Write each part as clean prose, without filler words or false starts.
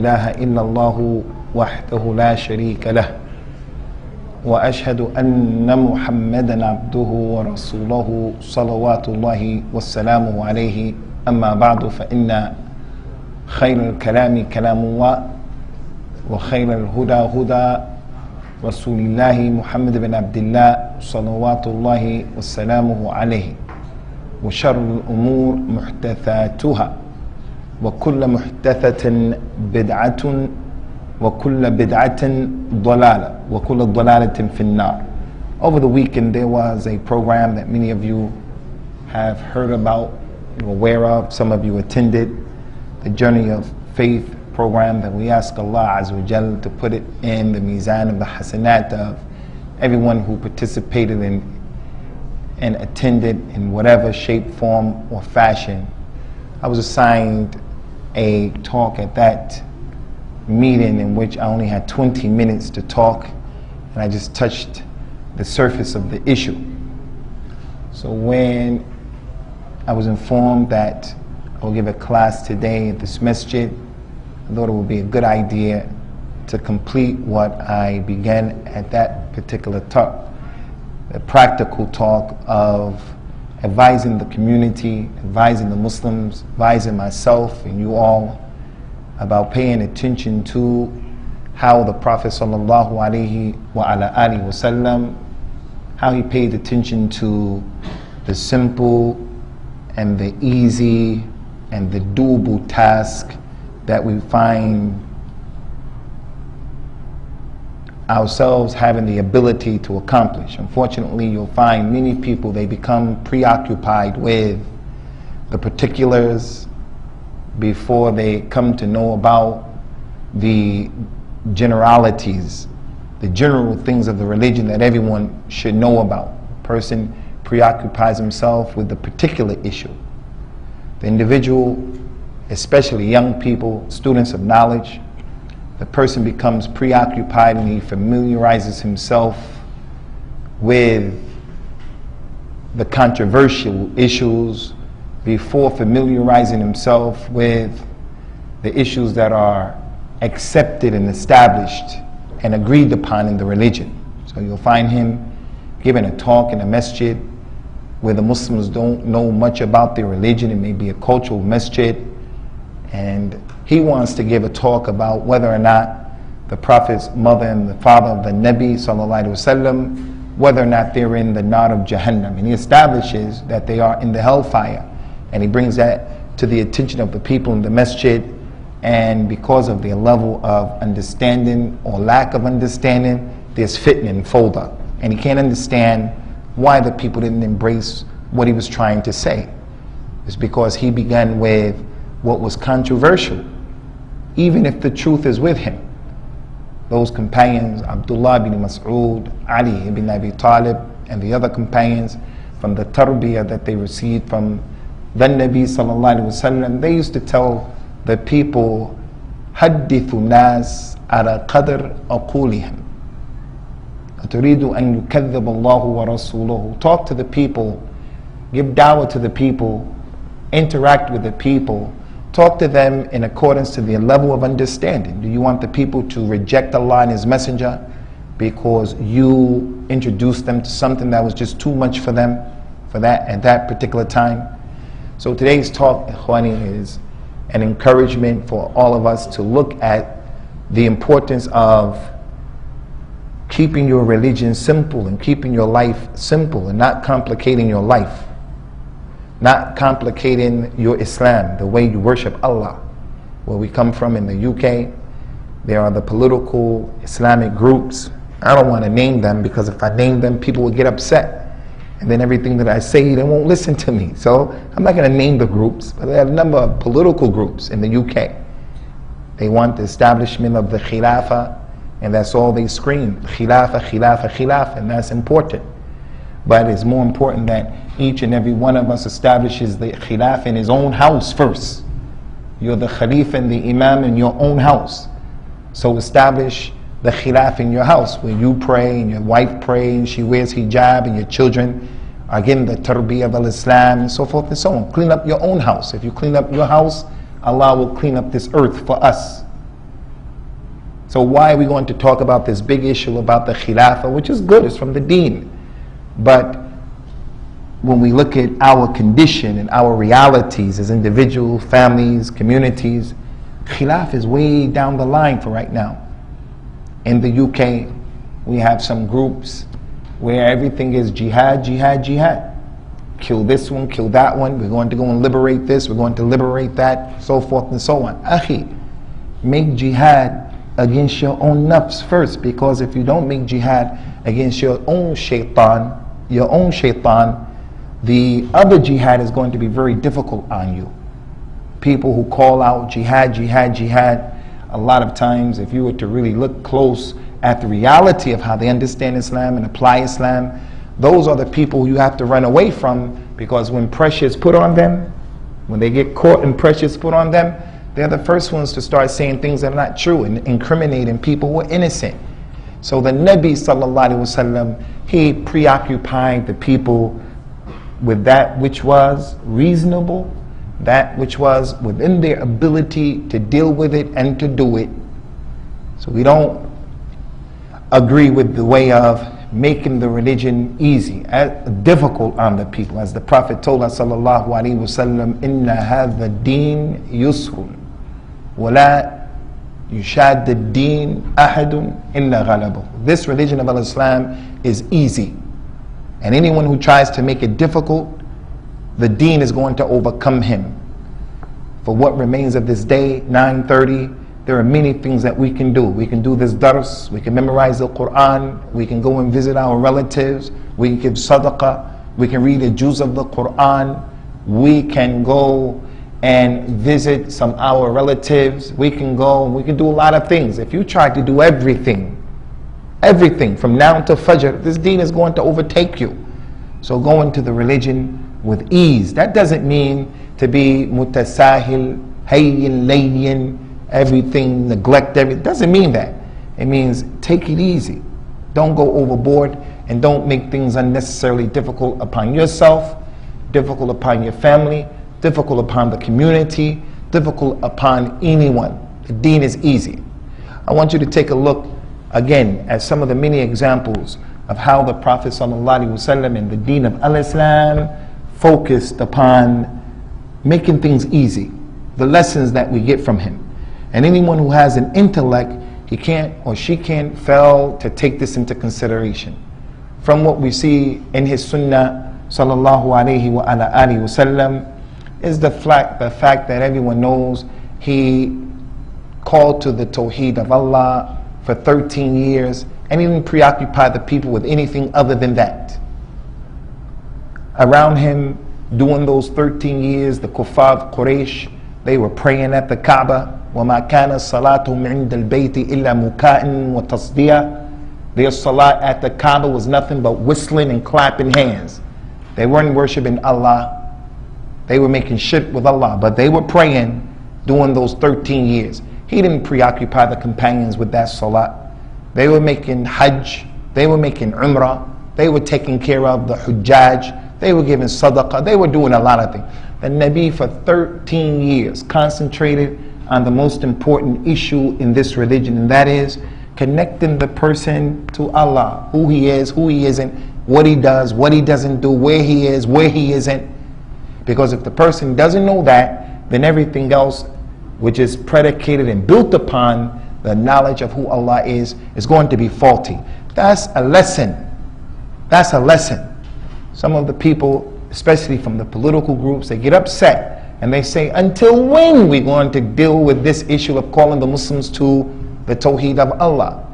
إله إلا الله وحده لا شريك له وأشهد أن محمدا عبده ورسوله صلوات الله والسلام عليه أما بعد فإن خير الكلام كلام الله وخير الهدى هدى رسول الله محمد بن عبد الله صلوات الله وسلامه عليه وشر الأمور محدثاتها وكل محدثة بدعة وكل بدعة ضلالة وكل ضلالة في النار. Over the weekend there was a program that many of you have heard about, you're aware of, some of you attended, the Journey of Faith program that we ask Allah Azza wa Jal to put it in the mizan of the hasanat of everyone who participated in and attended in whatever shape, form or fashion. I was assigned a talk at that meeting in which I only had 20 minutes to talk, and I just touched the surface of the issue. So when I was informed that I will give a class today at this masjid, I thought it would be a good idea to complete what I began at that particular talk, the practical talk of advising the community, advising the Muslims, advising myself and you all about paying attention to how the Prophet sallallahu alaihi wasallam, how he paid attention to the simple and the easy and the doable task that we find ourselves having the ability to accomplish. Unfortunately, you'll find many people, they become preoccupied with the particulars before they come to know about the generalities, the general things of the religion that everyone should know about. A person preoccupies himself with the particular issue. The individual, especially young people, students of knowledge, the person becomes preoccupied and he familiarizes himself with the controversial issues before familiarizing himself with the issues that are accepted and established and agreed upon in the religion. So you'll find him giving a talk in a masjid where the Muslims don't know much about their religion. It may be a cultural masjid, and he wants to give a talk about whether or not the Prophet's mother and the father of the Nabi sallallahu alaihi wasallam, whether or not they're in the nar of Jahannam. And he establishes that they are in the hellfire. And he brings that to the attention of the people in the masjid. And because of their level of understanding or lack of understanding, there's fitna and fawda. And he can't understand why the people didn't embrace what he was trying to say. It's because he began with what was controversial, even if the truth is with him. Those companions, Abdullah ibn Mas'ud, Ali ibn Abi Talib, and the other companions, from the tarbiyah that they received from the Nabi sallallahu alaihi wasallam, they used to tell the people, حدثوا الناس على قدر عقولهم أتريد أن يكذب الله ورسوله. Talk to the people, give dawah to the people, interact with the people, talk to them in accordance to their level of understanding. Do you want the people to reject Allah and His Messenger because you introduced them to something that was just too much for them at that particular time? So today's talk, Ikhwani, is an encouragement for all of us to look at the importance of keeping your religion simple and keeping your life simple and not complicating your life. Not complicating your Islam, the way you worship Allah. Where we come from in the UK, there are the political Islamic groups. I don't want to name them because if I name them, people will get upset. And then everything that I say, they won't listen to me. So I'm not going to name the groups, but there are a number of political groups in the UK. They want the establishment of the Khilafah, and that's all they scream. Khilafah, Khilafah, Khilafah, and that's important. But it's more important that each and every one of us establishes the khilaf in his own house first. You're the Khalifa and the Imam in your own house. So establish the khilaf in your house where you pray and your wife prays and she wears hijab and your children are getting the tarbiyah of al-Islam and so forth and so on. Clean up your own house. If you clean up your house, Allah will clean up this earth for us. So why are we going to talk about this big issue about the Khilafah, which is good, it's from the Deen. But when we look at our condition and our realities as individuals, families, communities, Khilaf is way down the line for right now. In the UK, we have some groups where everything is jihad, jihad, jihad. Kill this one, kill that one, we're going to go and liberate this, we're going to liberate that, so forth and so on. Akhi, make jihad against your own nafs first, because if you don't make jihad against your own shaitan, the other jihad is going to be very difficult on you. People who call out jihad, jihad, jihad, a lot of times if you were to really look close at the reality of how they understand Islam and apply Islam, those are the people you have to run away from, because when pressure is put on them, when they get caught and pressure is put on them, they're the first ones to start saying things that are not true and incriminating people who are innocent. So the Nabi sallallahu alaihi wasallam, he preoccupied the people with that which was reasonable, that which was within their ability to deal with it and to do it. So we don't agree with the way of making the religion easy, difficult on the people. As the Prophet told us sallallahu alaihi wasallam, inna hadha Deen yusrun wala yushad ad-Deen ahadun illa ghalabahu. This religion of Islam is easy, and anyone who tries to make it difficult, the Deen is going to overcome him. For what remains of this day, 9:30, there are many things that we can do. We can do this dars, we can memorize the Quran, we can go and visit our relatives, we can give sadaqah, we can read a juz of the Quran, we can go and visit some our relatives, we can go and we can do a lot of things. If you try to do everything from now to Fajr, this Deen is going to overtake you. So go into the religion with ease. That doesn't mean to be mutasahil, hayyin, layyin, everything, neglect everything. It doesn't mean that. It means take it easy. Don't go overboard, and don't make things unnecessarily difficult upon yourself, difficult upon your family, difficult upon the community, difficult upon anyone. The Deen is easy. I want you to take a look again at some of the many examples of how the Prophet ﷺ and the Deen of al-Islam focused upon making things easy, the lessons that we get from him. And anyone who has an intellect, he can't or she can't fail to take this into consideration. From what we see in his sunnah sallallahu alayhi wa ala alihi wasallam is the fact that everyone knows he called to the Tawheed of Allah for 13 years and he didn't preoccupy the people with anything other than that. Around him, during those 13 years, the kuffar of Quraysh, they were praying at the Kaaba. وَمَا كَانَ صَلَاتُهُمْ عِنْدَ الْبَيْتِ إِلَّا مُكَاءٍ وَتَصْدِيَةٍ. Their salat at the Kaaba was nothing but whistling and clapping hands. They weren't worshiping Allah. They were making shirk with Allah, but they were praying during those 13 years. He didn't preoccupy the companions with that salat. They were making Hajj, they were making Umrah, they were taking care of the Hujjaj, they were giving Sadaqah, they were doing a lot of things. The Nabi for 13 years concentrated on the most important issue in this religion, and that is connecting the person to Allah, who he is, who he isn't, what he does, what he doesn't do, where he is, where he isn't. Because if the person doesn't know that, then everything else which is predicated and built upon the knowledge of who Allah is going to be faulty. That's a lesson. That's a lesson. Some of the people, especially from the political groups, they get upset and they say, until when are we going to deal with this issue of calling the Muslims to the Tawheed of Allah?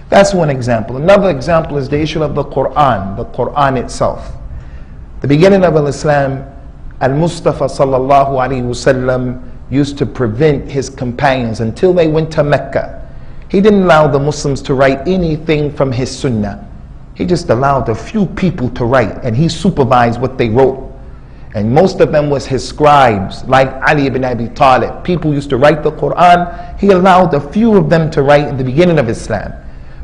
That's one example. Another example is the issue of the Quran itself. The beginning of Islam, Al-Mustafa sallallahu alaihi wasallam used to prevent his companions until they went to Mecca. He didn't allow the Muslims to write anything from his sunnah. He just allowed a few people to write, and he supervised what they wrote. And most of them was his scribes, like Ali ibn Abi Talib. People used to write the Quran. He allowed a few of them to write in the beginning of Islam.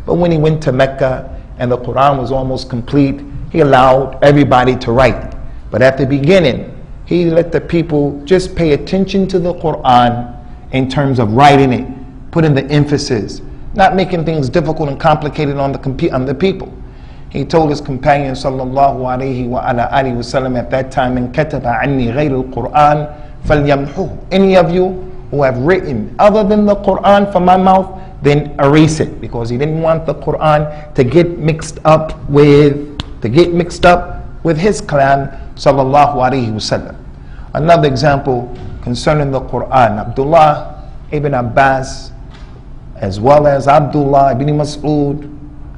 But when he went to Mecca and the Quran was almost complete, he allowed everybody to write. But at the beginning, he let the people just pay attention to the Quran in terms of writing it, putting the emphasis, not making things difficult and complicated on the people. He told his companion sallallahu alayhi wa ala alihi wasallam at that time, "In kataba anni ghayr al-Quran falyamhuhu." Any of you who have written other than the Quran from my mouth, then erase it, because he didn't want the Quran to get mixed up with his kalam sallallahu alayhi wasallam. Another example concerning the Quran, Abdullah ibn Abbas, as well as Abdullah ibn Mas'ud,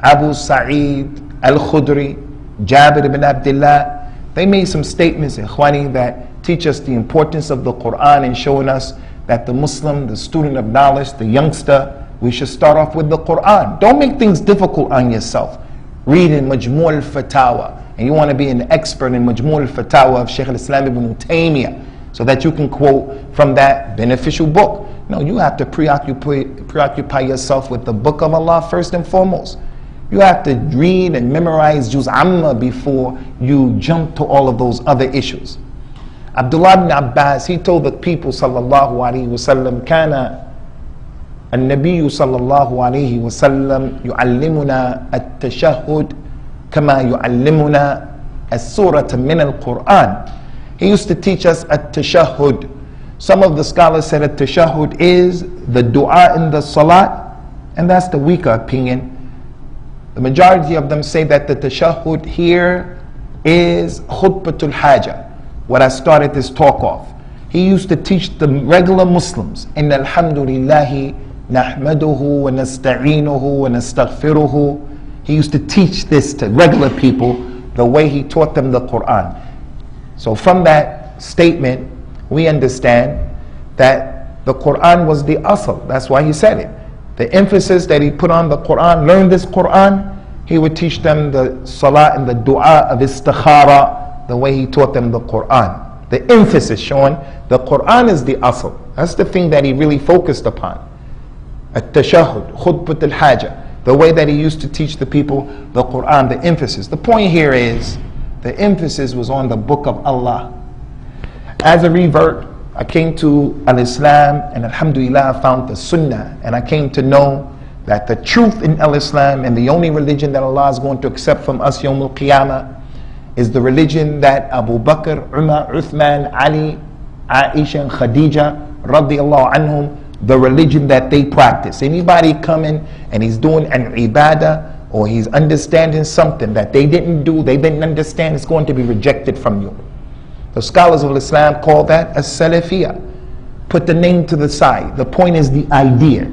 Abu Sa'id al-Khudri, Jabir ibn Abdullah, they made some statements, ikhwani, that teach us the importance of the Quran and showing us that the Muslim, the student of knowledge, the youngster, we should start off with the Quran. Don't make things difficult on yourself. Read in Majmu' al-Fatawa, and you want to be an expert in Majmu' al-Fatawa of Sheikh al-Islam ibn Taymiyyah, so that you can quote from that beneficial book. No, you have to preoccupy yourself with the book of Allah first and foremost. You have to read and memorize Juz Amma before you jump to all of those other issues. Abdullah ibn Abbas, he told the people sallallahu alayhi wasallam, "Kana النبي صلى الله عليه وسلم يعلمنا التشهد كما يعلمنا السورة من القرآن." He used to teach us at-tashahhud. Some of the scholars said at-tashahhud is the dua in the salat, and that's the weaker opinion. The majority of them say that the tashahhud here is khutbatul haja, what I started this talk off. He used to teach the regular Muslims, إن الحمد لله نحمده ونستعينه ونستغفره. He used to teach this to regular people the way he taught them the Quran. So from that statement, we understand that the Quran was the asl. That's why he said it. The emphasis that he put on the Quran, learn this Quran, he would teach them the salah and the dua of istikhara, the way he taught them the Quran. The emphasis showing the Quran is the asl. That's the thing that he really focused upon. At-tashahhud, khutbat al-haja, the way that he used to teach the people the Quran, the emphasis. The point here is, the emphasis was on the book of Allah. As a revert, I came to al-Islam, and alhamdulillah I found the sunnah, and I came to know that the truth in al-Islam, and the only religion that Allah is going to accept from us yawm al-qiyamah, is the religion that Abu Bakr, Umar, Uthman, Ali, Aisha and Khadija radiallahu anhum, the religion that they practice. Anybody coming and he's doing an ibadah, or he's understanding something that they didn't do, they didn't understand, it's going to be rejected from you. The scholars of Islam call that a Salafiyah. Put the name to the side. The point is the idea.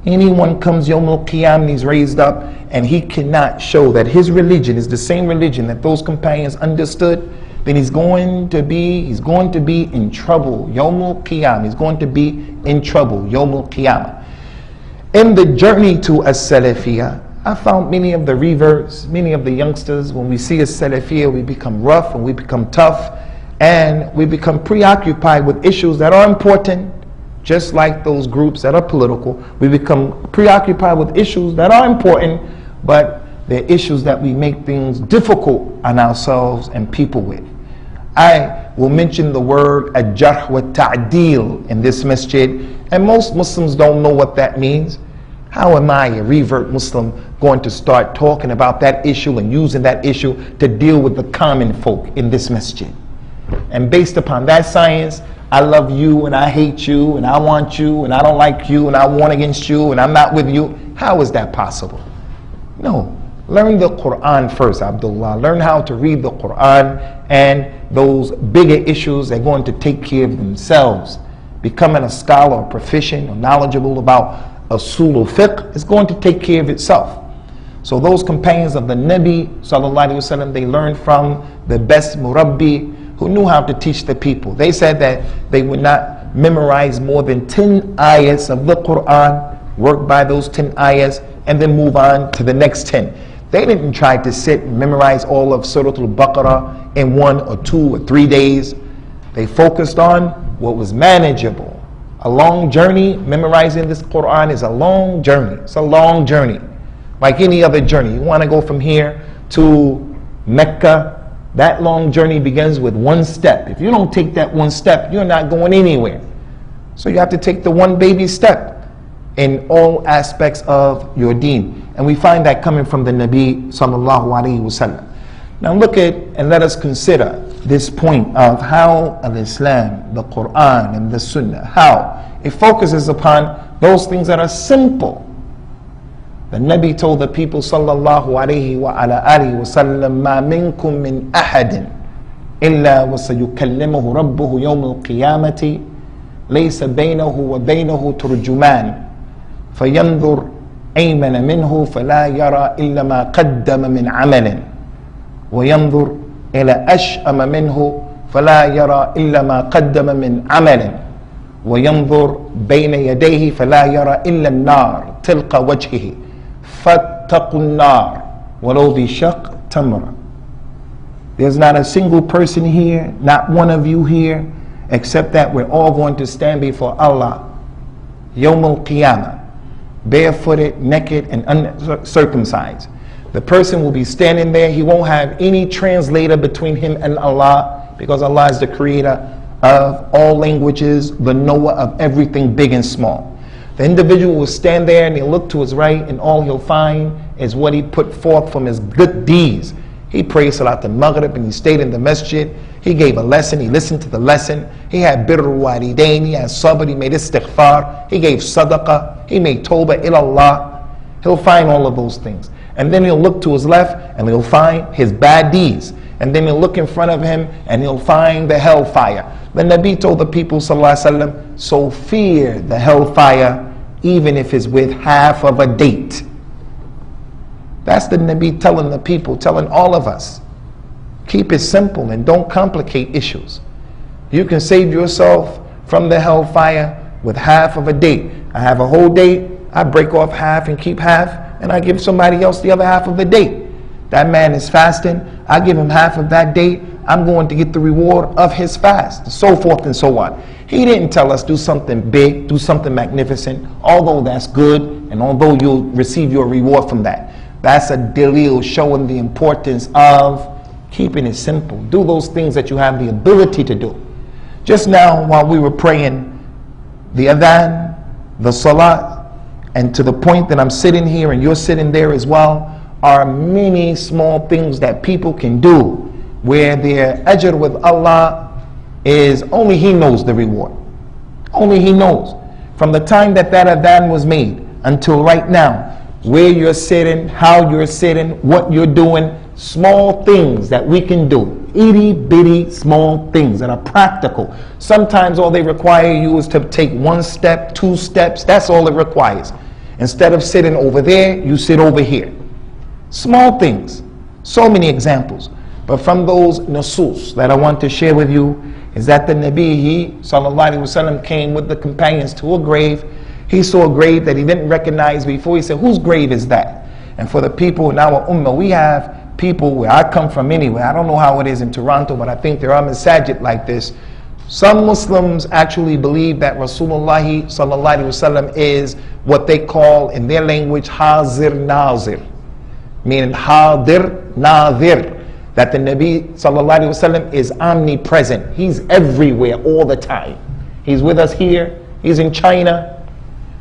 Anyone comes Yawm al-Qiyam, he's raised up, and he cannot show that his religion is the same religion that those companions understood, then he's going to be in trouble. Yawm al-Qiyam, he's going to be in trouble. Yawm al-Qiyamah. In the journey to as-Salafiyah, I found many of the reverts, many of the youngsters, when we see a Salafiyah, we become rough and we become tough, and we become preoccupied with issues that are important, just like those groups that are political. We become preoccupied with issues that are important, but they're issues that we make things difficult on ourselves and people with. I will mention the word al-Jarh wa Ta'deel in this masjid, and most Muslims don't know what that means. How am I, a revert Muslim, going to start talking about that issue and using that issue to deal with the common folk in this masjid? And based upon that science, I love you and I hate you and I want you and I don't like you and I warn against you and I'm not with you. How is that possible? No. Learn the Quran first, Abdullah. Learn how to read the Quran, and those bigger issues are going to take care of themselves. Becoming a scholar or proficient or knowledgeable about Usool-ad-Fiqh is going to take care of itself. So those companions of the Nabi sallallahu alaihi wasallam, they learned from the best murabbi who knew how to teach the people. They said that they would not memorize more than 10 ayahs of the Quran, work by those 10 ayahs, and then move on to the next 10. They didn't try to sit and memorize all of Surah Al-Baqarah in 1 or 2 or 3 days. They focused on what was manageable. A long journey, memorizing this Quran is a long journey. It's a long journey. Like any other journey. You want to go from here to Mecca, that long journey begins with one step. If you don't take that one step, you're not going anywhere. So you have to take the one baby step. in all aspects of your deen. And we find that coming from the Nabi sallallahu alaihi wasallam. Now look at and let us consider this point of how al-Islam, the Quran and the Sunnah, how it focuses upon those things that are simple. The Nabi told the people sallallahu alaihi wa ala alihi wa sallam, "Ma minkum min ahadin illa wa sayukallimuhu rabbuhu yawm al-qiyamati laysa baynahu wa baynahu turjuman fayanzur aymana minhu fala yara illa ma qaddama min amalin wa yanzur ila ash'ama minhu fala yara illa ma qaddama min amalin wa yanzur bayna yadayhi fala yara illa an-nar tilqa wajhihi فَاتَّقُوا النَّارِ وَلَوْ بِشَقِّ تَمْرَةٍ." There's not a single person here, not one of you here, except that we're all going to stand before Allah Yawm al-Qiyamah, barefooted, naked, and uncircumcised. The person will be standing there. He won't have any translator between him and Allah, because Allah is the creator of all languages, the knower of everything big and small. The individual will stand there and he'll look to his right, and all he'll find is what he put forth from his good deeds. He prayed Salat al-Maghrib and he stayed in the masjid. He gave a lesson, he listened to the lesson. He had birrul walidain, he had sabr, he made istighfar, he gave sadaqah, he made tawbah ilallah. He'll find all of those things. And then he'll look to his left and he'll find his bad deeds. And then he'll look in front of him and he'll find the hellfire. The Nabi told the people sallallahu alaihi wasallam, so fear the hellfire even if it's with half of a date. That's the Nabi telling the people, telling all of us. Keep it simple and don't complicate issues. You can save yourself from the hellfire with half of a date. I have a whole date, I break off half and keep half, and I give somebody else the other half of the date. That man is fasting, I give him half of that date, I'm going to get the reward of his fast, so forth and so on. He didn't tell us do something big, do something magnificent, although that's good, and although you'll receive your reward from that. That's a dalil showing the importance of keeping it simple. Do those things that you have the ability to do. Just now, while we were praying, the adhan, the salat, and to the point that I'm sitting here and you're sitting there as well, are many small things that people can do where their ajr with Allah is only He knows the reward. Only He knows. From the time that that adhan was made until right now, where you're sitting, how you're sitting, what you're doing, small things that we can do, itty bitty small things that are practical. Sometimes all they require you is to take one step, two steps, that's all it requires. Instead of sitting over there, you sit over here. Small things, so many examples. But from those nusus that I want to share with you is that the Nabi sallallahu alaihi wasallam came with the companions to a grave. He saw a grave that he didn't recognize before. He said, whose grave is that? And for the people in our ummah, we have people where I come from anyway. I don't know how it is in Toronto, but I think there are masajid like this. Some Muslims actually believe that Rasulullah sallallahu alaihi wasallam is what they call in their language hazir nazir, meaning hadir nadir. That the Nabi sallallahu alaihi wasallam is omnipresent. He's everywhere all the time. He's with us here. He's in China.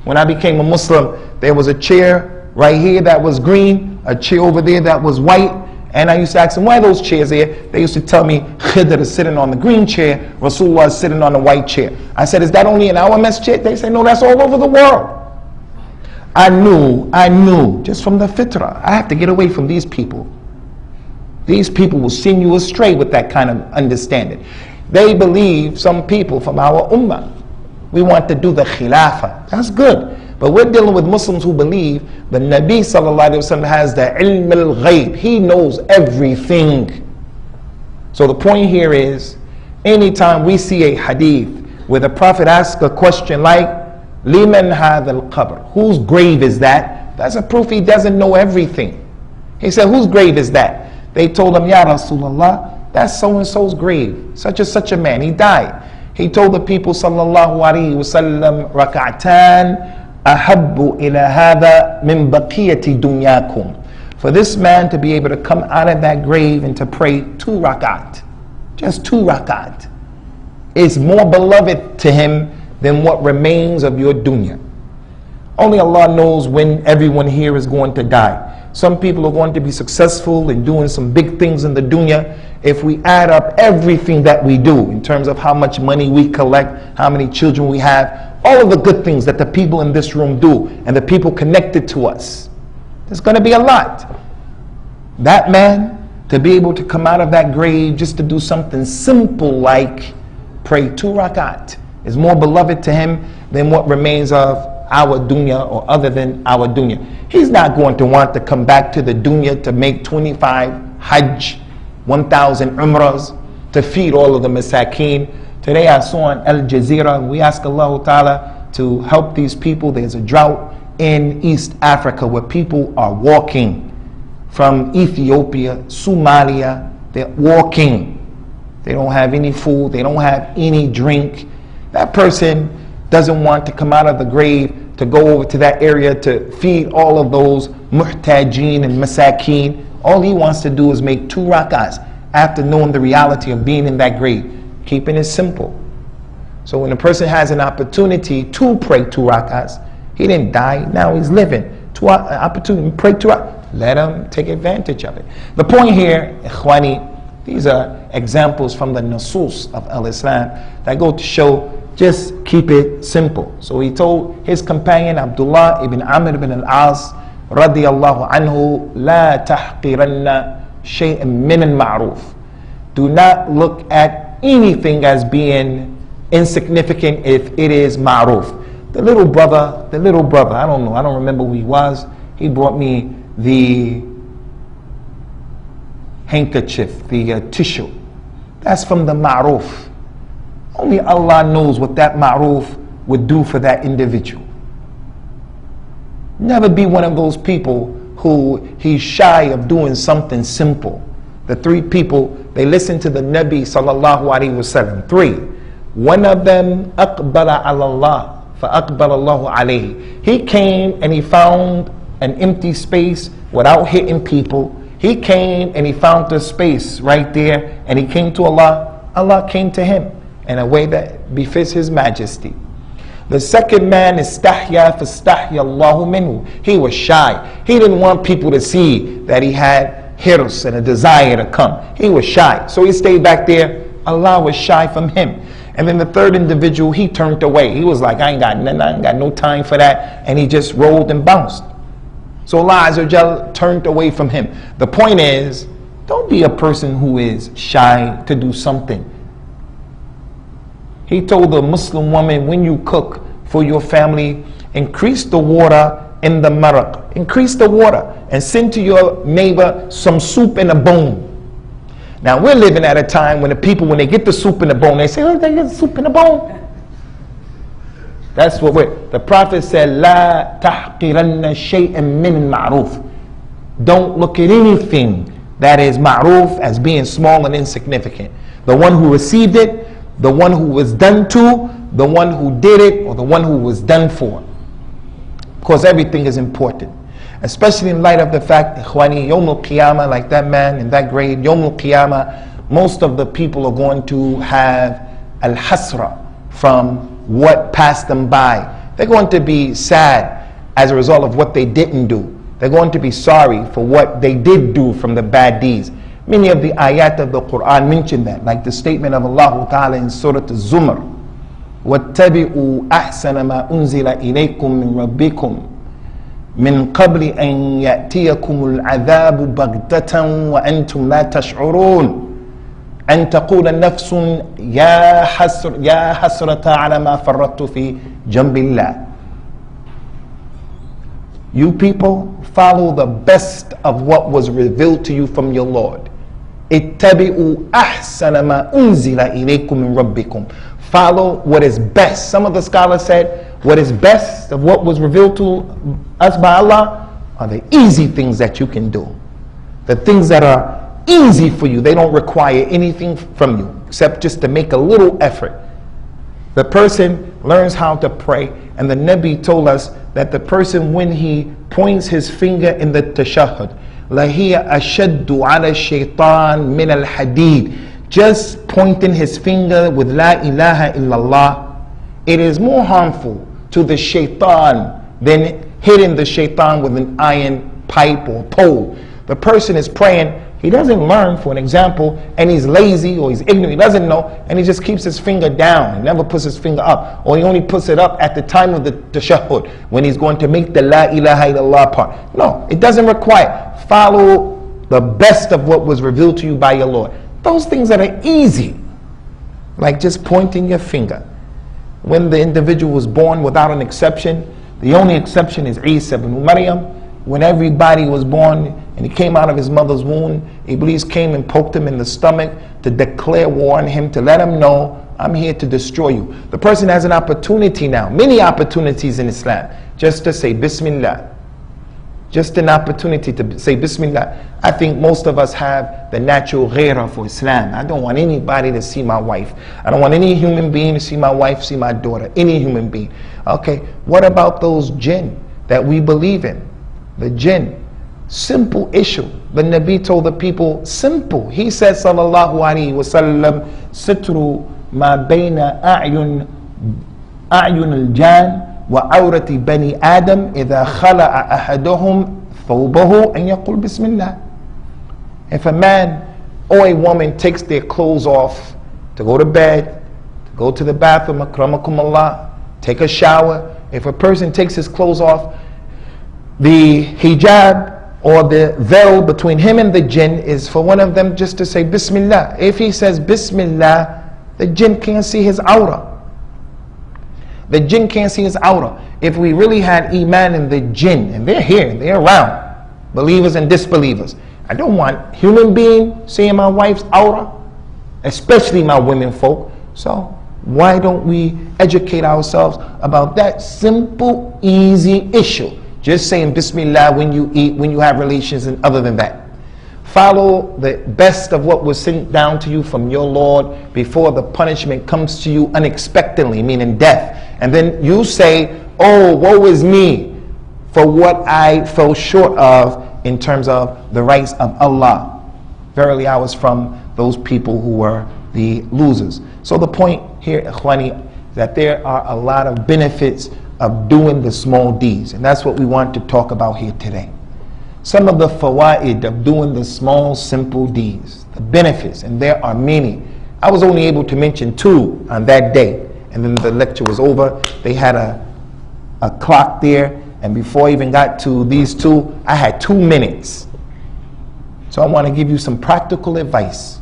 When I became a Muslim, there was a chair right here that was green, a chair over there that was white, and I used to ask them, why are those chairs there? They used to tell me, Khidr is sitting on the green chair, Rasulullah is sitting on the white chair. I said, is that only in our masjid? They said, no, that's all over the world. I knew, just from the fitrah, I have to get away from these people. These people will send you astray with that kind of understanding. They believe, some people from our ummah, we want to do the khilafah. That's good. But we're dealing with Muslims who believe the Nabi sallallahu alaihi wasallam has the ilm al-ghayb. He knows everything. So the point here is, anytime we see a hadith where the Prophet asks a question like, Liman hadha al-qabr? Whose grave is that? That's a proof he doesn't know everything. He said, whose grave is that? They told him, Ya Rasulullah, that's so-and-so's grave. Such and such a man, he died. He told the people, sallallahu alaihi wasallam, rak'atan ahabbu ila hadha min baqiyati dunyakum. For this man to be able to come out of that grave and to pray 2 rakat, just 2 rakat, is more beloved to him than what remains of your dunya. Only Allah knows when everyone here is going to die. Some people are going to be successful in doing some big things in the dunya. If we add up everything that we do in terms of how much money we collect, how many children we have, all of the good things that the people in this room do and the people connected to us, there's going to be a lot. That man, to be able to come out of that grave just to do something simple like pray 2 rakat is more beloved to him than what remains of our dunya or other than our dunya. He's not going to want to come back to the dunya to make 25 hajj, 1,000 umrahs, to feed all of the masakeen. Today I saw on Al Jazeera, we ask Allah Ta'ala to help these people. There's a drought in East Africa where people are walking from Ethiopia, Somalia. They're walking. They don't have any food. They don't have any drink. That person doesn't want to come out of the grave to go over to that area to feed all of those muhtajeen and masakeen. All he wants to do is make 2 rakats after knowing the reality of being in that grave. Keeping it simple. So when a person has an opportunity to pray 2 rakats, he didn't die, now he's living. Opportunity to pray 2 rakats. Let him take advantage of it. The point here, ikhwani, these are examples from the nusus of al-Islam that go to show just keep it simple. So he told his companion Abdullah ibn Amr ibn al-As radiyallahu anhu, la tahqiranna shay'an min al-ma'ruf. Do not look at anything as being insignificant if it is ma'ruf. The little brother, I don't know, I don't remember who he was. He brought me the handkerchief, the tissue. That's from the ma'ruf. Only Allah knows what that ma'ruf would do for that individual. Never be one of those people who he's shy of doing something simple. The 3 people, they listened to the Nabi sallallahu alaihi wasallam. 3. One of them, aqbala ala Allah, fa aqbala Allahu alayhi. He came and he found an empty space without hitting people. He came and he found the space right there and he came to Allah. Allah came to him in a way that befits His Majesty. The second man is istahya fastahya Allahu minhu. He was shy. He didn't want people to see that he had hirs and a desire to come. He was shy. So he stayed back there. Allah was shy from him. And then the third individual, he turned away. He was like, I ain't got no time for that. And he just rolled and bounced. So Allah Azza wa Jal turned away from him. The point is, don't be a person who is shy to do something. He told the Muslim woman, when you cook for your family, increase the water in the maraq. Increase the water and send to your neighbor some soup in a bone. Now we're living at a time when the people, when they get the soup in the bone, they say, oh, they get the soup in the bone. That's what the Prophet said, La tahqiranna shay'an min ma'ruf. Don't look at anything that is ma'ruf as being small and insignificant. The one who received it, the one who was done to, the one who did it, or the one who was done for. Because everything is important. Especially in light of the fact, ikhwani, Yawm al-Qiyamah, like that man in that grave, Yawm al-Qiyamah, most of the people are going to have al-hasra from what passed them by. They're going to be sad as a result of what they didn't do. They're going to be sorry for what they did do from the bad deeds. Many of the ayat of the Quran mention that, like the statement of Allah Ta'ala in Surah Az-Zumar, وَاتَّبِعُوا أَحْسَنَ مَا أُنزِلَ إِلَيْكُم مِّن رَبِّكُم مِّن قَبْلِ أَن يَأْتِيَكُمُ الْعَذَابُ بَغْتَةً وَأَنْتُمْ لَا تَشْعُرُونَ أن تقول نفس يا حسرة على ما فرطت في جنب الله. You people follow the best of what was revealed to you from your Lord. اتبعوا أحسن ما أنزل إليكم من ربكم. Follow what is best. Some of the scholars said what is best of what was revealed to us by Allah are the easy things that you can do. The things that are easy for you. They don't require anything from you except just to make a little effort. The person learns how to pray, and the Nabi told us that the person, when he points his finger in the tashahhud, لَهِيَ أَشَدُّ عَلَى الشَّيْطَانِ مِنَ الْحَدِيدِ, just pointing his finger with La ilaha illallah, it is more harmful to the shaitan than hitting the shaitan with an iron pipe or pole. The person is praying, he doesn't learn, for an example, and he's lazy or he's ignorant, he doesn't know, and he just keeps his finger down, he never puts his finger up, or he only puts it up at the time of the tashahhud, when he's going to make the la ilaha illallah part. No, it doesn't require. Follow the best of what was revealed to you by your Lord. Those things that are easy, like just pointing your finger. When the individual was born without an exception, the only exception is Isa ibn Maryam. When everybody was born and he came out of his mother's womb, Iblis came and poked him in the stomach to declare war on him, to let him know, I'm here to destroy you. The person has an opportunity now, many opportunities in Islam, just to say Bismillah. Just an opportunity to say Bismillah. I think most of us have the natural ghairah for Islam. I don't want anybody to see my wife. I don't want any human being to see my wife, see my daughter, any human being. Okay, what about those jinn that we believe in? The jinn. Simple issue. The Nabi told the people, simple. He said, sallallahu alayhi wa sallam, sitru ma bayna a'yun al-jan وعورة بني آدم إذا خلع أحدهم ثوبه أن يقول بسم الله. If a man or a woman takes their clothes off to go to bed, to go to the bathroom, akramakum Allah, take a shower, if a person takes his clothes off, the hijab or the veil between him and the jinn is for one of them just to say Bismillah. If he says Bismillah, the jinn can't see his aura. The jinn can't see his aura. If we really had iman in the jinn, and they're here, they're around, believers and disbelievers. I don't want human being seeing my wife's aura, especially my women folk. So why don't we educate ourselves about that simple, easy issue? Just saying Bismillah when you eat, when you have relations, and other than that. Follow the best of what was sent down to you from your Lord before the punishment comes to you unexpectedly, meaning death. And then you say, oh, woe is me for what I fell short of in terms of the rights of Allah. Verily, I was from those people who were the losers. So the point here, Ikhwani, that there are a lot of benefits of doing the small deeds. And that's what we want to talk about here today. Some of the fawaid of doing the small, simple deeds, the benefits, and there are many. I was only able to mention 2 on that day, and then the lecture was over. They had a clock there, and before I even got to these 2, I had 2 minutes. So I want to give you some practical advice.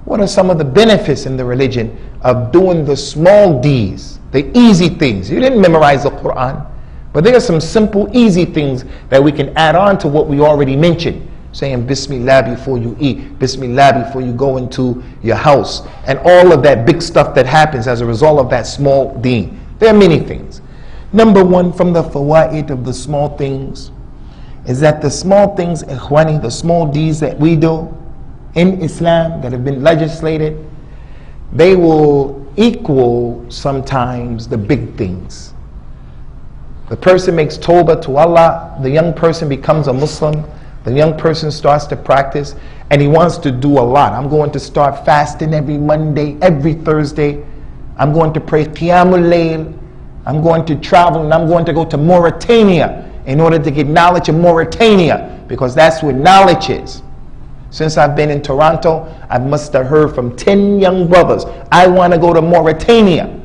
What are some of the benefits in the religion of doing the small deeds, the easy things? You didn't memorize the Quran. But there are some simple, easy things that we can add on to what we already mentioned. Saying Bismillah before you eat, Bismillah before you go into your house, and all of that big stuff that happens as a result of that small deen. There are many things. Number 1 from the fawaid of the small things is that the small things, ikhwani, the small deeds that we do in Islam that have been legislated, they will equal sometimes the big things. The person makes tawbah to Allah, the young person becomes a Muslim, the young person starts to practice, and he wants to do a lot. I'm going to start fasting every Monday, every Thursday. I'm going to pray Qiyamul Layl. I'm going to travel, and I'm going to go to Mauritania in order to get knowledge of Mauritania, because that's where knowledge is. Since I've been in Toronto, I must have heard from 10 young brothers, I want to go to Mauritania.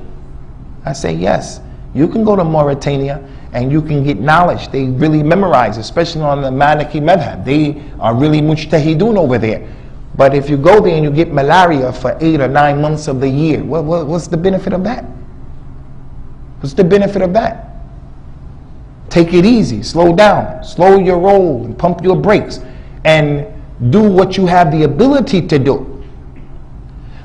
I say, yes, you can go to Mauritania and you can get knowledge. They really memorize, especially on the Maliki madhab. They are really mujtahidun over there. But if you go there and you get malaria for 8 or 9 months of the year, what's the benefit of that? What's the benefit of that? Take it easy, slow down, slow your roll and pump your brakes, and do what you have the ability to do.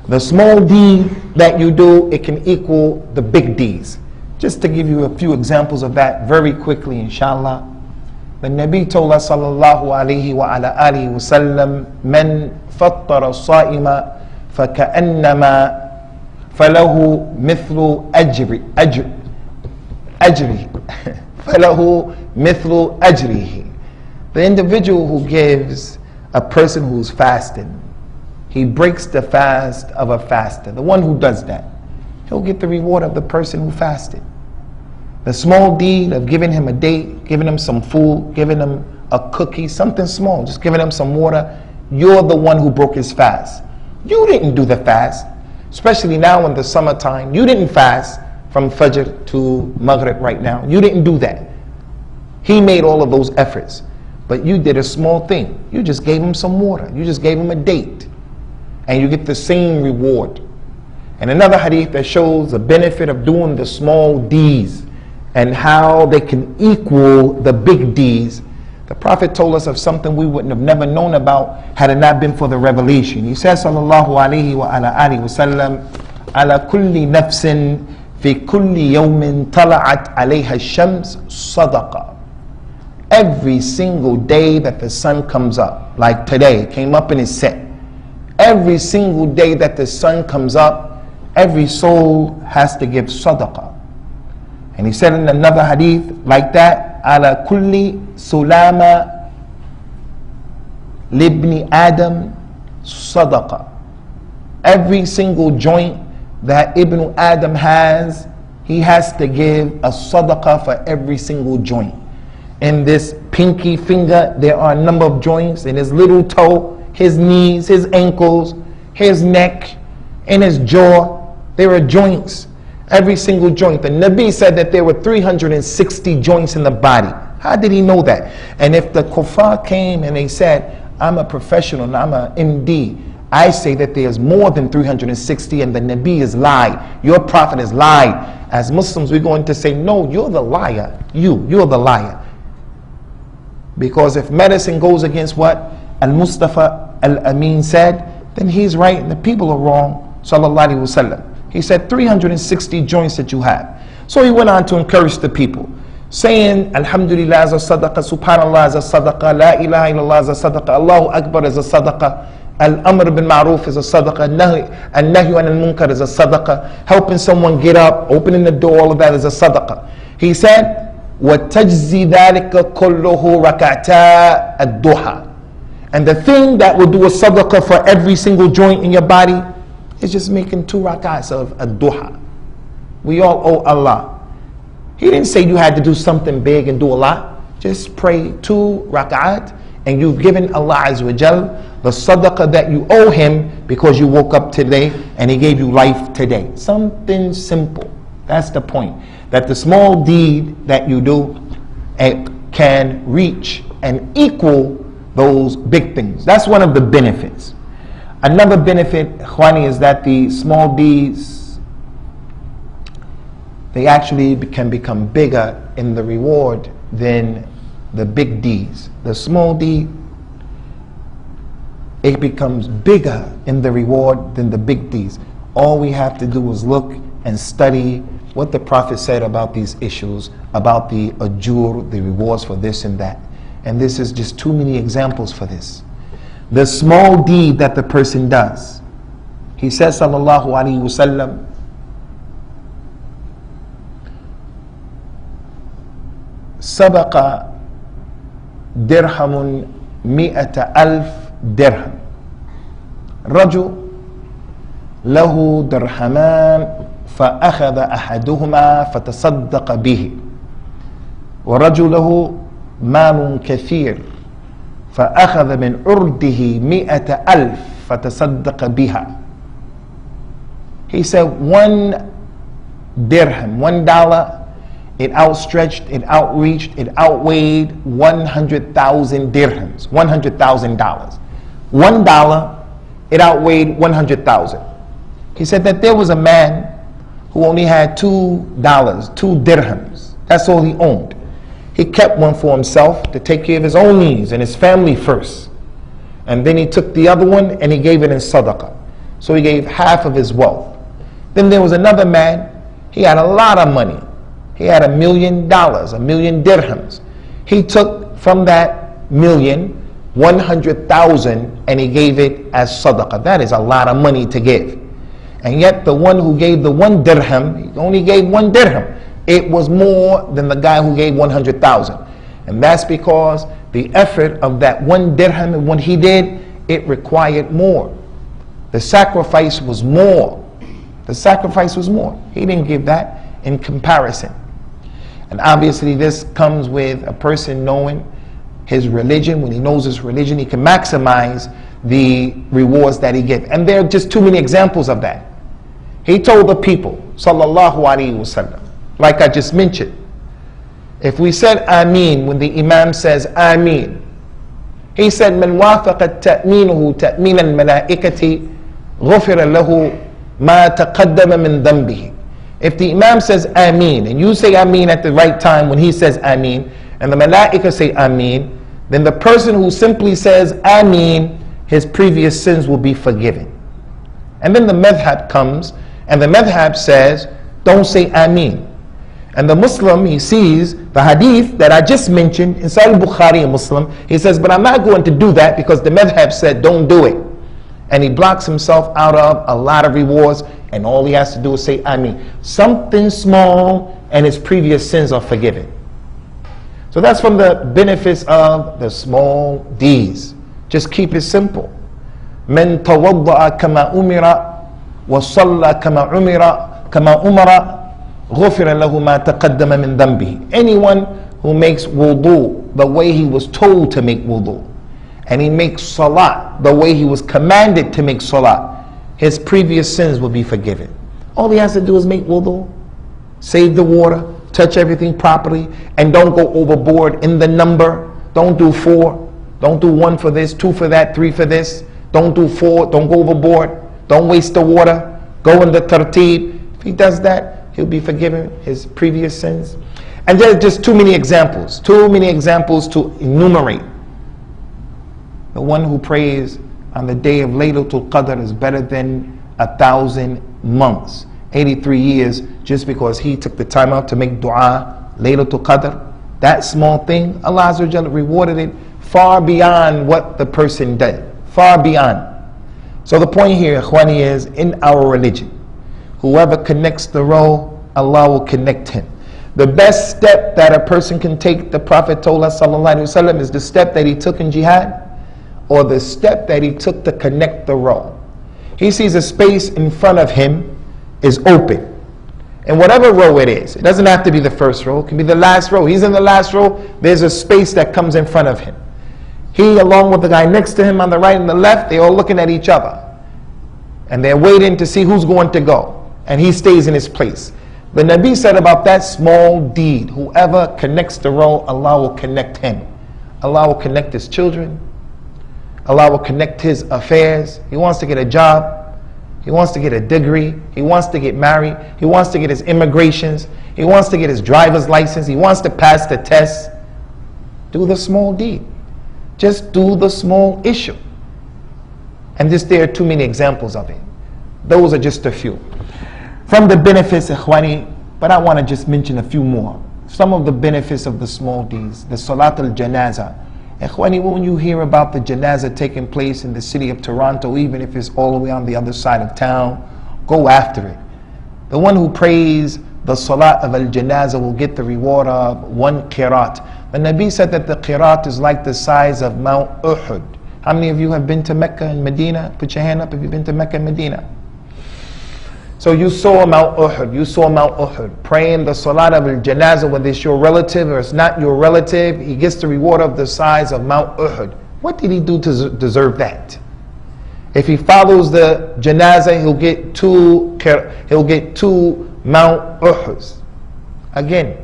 The small deed that you do, it can equal the big deeds. Just to give you a few examples of that very quickly, inshallah. The Nabi told us, sallallahu alayhi wa ala alihi wa sallam, man fattara as-sa'ima faka'annama falahu mithlu ajrihi falahu mithlu ajrihi. The individual who gives a person who's fasting, he breaks the fast of a faster. The one who does that, he'll get the reward of the person who fasted. The small deed of giving him a date, giving him some food, giving him a cookie, something small, just giving him some water, you're the one who broke his fast. You didn't do the fast, especially now in the summertime. You didn't fast from Fajr to Maghrib right now. You didn't do that. He made all of those efforts. But you did a small thing. You just gave him some water. You just gave him a date. And you get the same reward. And another hadith that shows the benefit of doing the small deeds and how they can equal the big deeds. The Prophet told us of something we wouldn't have never known about had it not been for the revelation. He says, sallallahu alayhi wa ala alihi wa sallam, ala kulli nafsin fi kulli yawmin tala'at alayha shams sadaqa. Every single day that the sun comes up, like today, came up and is set. Every single day that the sun comes up, every soul has to give sadaqah. And he said in another hadith like that, ala kulli sulama libni Adam sadaqa. Every single joint that Ibn Adam has, he has to give a sadaqah for every single joint. In this pinky finger, there are a number of joints. In his little toe, his knees, his ankles, his neck, in his jaw, there are joints. Every single joint. The Nabi said that there were 360 joints in the body. How did he know that? And if the kuffar came and they said, I'm a professional and I'm an MD, I say that there's more than 360 and the Nabi is lied. Your prophet is lied. As Muslims, we're going to say, no, you're the liar. You're the liar. Because if medicine goes against what Al-Mustafa Al-Amin said, then he's right and the people are wrong. Sallallahu Alaihi Wasallam. He said 360 joints that you have. So he went on to encourage the people, saying, Alhamdulillah is a sadaqah, Subhanallah is a sadaqah, La ilaha illallah is a sadaqah, Allahu Akbar is a sadaqah, Al-Amr bin Ma'ruf is a sadaqah, Al-Nahyu al-Munkar is a sadaqah, helping someone get up, opening the door, all of that is a sadaqah. He said, وَتَجْزِي ذَلِكَ كُلُّهُ رَكَعْتَا الضُّحَى. And the thing that will do a sadaqah for every single joint in your body is just making 2 rak'ahs of ad-duha. We all owe Allah. He didn't say you had to do something big and do a lot. Just pray 2 rak'at and you've given Allah Azza wa Jal the sadaqah that you owe Him because you woke up today and He gave you life today. Something simple. That's the point. That the small deed that you do can reach and equal those big things. That's one of the benefits. Another benefit, Khwani, is that the small deeds, they actually can become bigger in the reward than the big deeds. The small deed, it becomes bigger in the reward than the big deeds. All we have to do is look and study what the Prophet said about these issues, about the ajur, the rewards for this and that. And this is just too many examples for this. The small deed that the person does. He says, sallallahu alaihi wasallam, sabaqa dirhamun mi'ata alf dirham. Rajul lahu dirhaman فأخذ أحدهما فتصدق به ورجل له مال كثير فأخذ من عرضه 100,000 فتصدق بها. He said 1 dirham, $1, it outstretched, it outreached, it outweighed 100,000 dirhams, $100,000. $1, it outweighed 100,000. He said that there was a man who only had $2, 2 dirhams. That's all he owned. He kept one for himself to take care of his own needs and his family first. And then he took the other one and he gave it in sadaqah. So he gave half of his wealth. Then there was another man, he had a lot of money. He had $1 million, 1 million dirhams. He took from that million, 100,000 and he gave it as sadaqah. That is a lot of money to give. And yet the one who gave the 1 dirham, he only gave 1 dirham. It was more than the guy who gave 100,000. And that's because the effort of that 1 dirham and what he did, it required more. The sacrifice was more. The sacrifice was more. He didn't give that in comparison. And obviously this comes with a person knowing his religion. When he knows his religion, he can maximize the rewards that he gives. And there are just too many examples of that. He told the people, sallallahu alaihi wasallam, like I just mentioned, if we said Ameen when the Imam says Ameen, he said, "Man wafaqat ta'minuhu ta'min al-malaikati ghufira lahu ma taqaddama min dhanbihi." If the Imam says Ameen, and you say Ameen at the right time when he says Ameen, and the Malaika say Ameen, then the person who simply says Ameen, his previous sins will be forgiven. And then the madhab comes, and the madhab says, don't say Ameen. And the Muslim, he sees the hadith that I just mentioned in Sahih Bukhari and Muslim. He says, but I'm not going to do that because the madhab said don't do it. And he blocks himself out of a lot of rewards, and all he has to do is say Ameen. Something small, and his previous sins are forgiven. So that's from the benefits of the small deeds. Just keep it simple. من توضأ كما أمر وصلى كما أمر غفر له ما تقدم من ذنبه. Anyone who makes wudu the way he was told to make wudu, and he makes salat the way he was commanded to make salat, his previous sins will be forgiven. All he has to do is make wudu, save the water, touch everything properly, and don't go overboard in the number. Don't do 4, don't do 1 for this, 2 for that, 3 for this. Don't do 4, don't go overboard, don't waste the water, go in the tartib. If he does that, he'll be forgiven his previous sins. And there's just too many examples to enumerate. The one who prays on the day of Laylatul Qadr is better than 1,000 months, 83 years, just because he took the time out to make dua, Laylatul Qadr. That small thing, Allah Azza wa Jalla rewarded it far beyond what the person did, far beyond. So the point here, ikhwani, is in our religion, whoever connects the row, Allah will connect him. The best step that a person can take, the Prophet told us, sallallahu alaihi wasallam, is the step that he took in jihad, or the step that he took to connect the row. He sees a space in front of him is open, and whatever row it is, it doesn't have to be the first row, it can be the last row. He's in the last row, there's a space that comes in front of him. He, along with the guy next to him on the right and the left, they're all looking at each other, and they're waiting to see who's going to go. And he stays in his place. The Nabi said about that small deed, whoever connects the row, Allah will connect him. Allah will connect his children. Allah will connect his affairs. He wants to get a job. He wants to get a degree. He wants to get married. He wants to get his immigrations. He wants to get his driver's license. He wants to pass the test. Do the small deed. Just do the small issue. And there are too many examples of it. Those are just a few. From the benefits, ikhwani, but I want to just mention a few more. Some of the benefits of the small deeds, the Salat al-Janaza. Ikhwani, when you hear about the Janaza taking place in the city of Toronto, even if it's all the way on the other side of town, go after it. The one who prays the Salat of al-Janaza will get the reward of 1 qirat. The Nabi said that the qirat is like the size of Mount Uhud. How many of you have been to Mecca and Medina? Put your hand up if you've been to Mecca and Medina. So you saw Mount Uhud, praying the Salat of al-Janazah, whether it's your relative or it's not your relative, he gets the reward of the size of Mount Uhud. What did he do to deserve that? If he follows the Janazah, he'll get two Mount Uhuds. Again,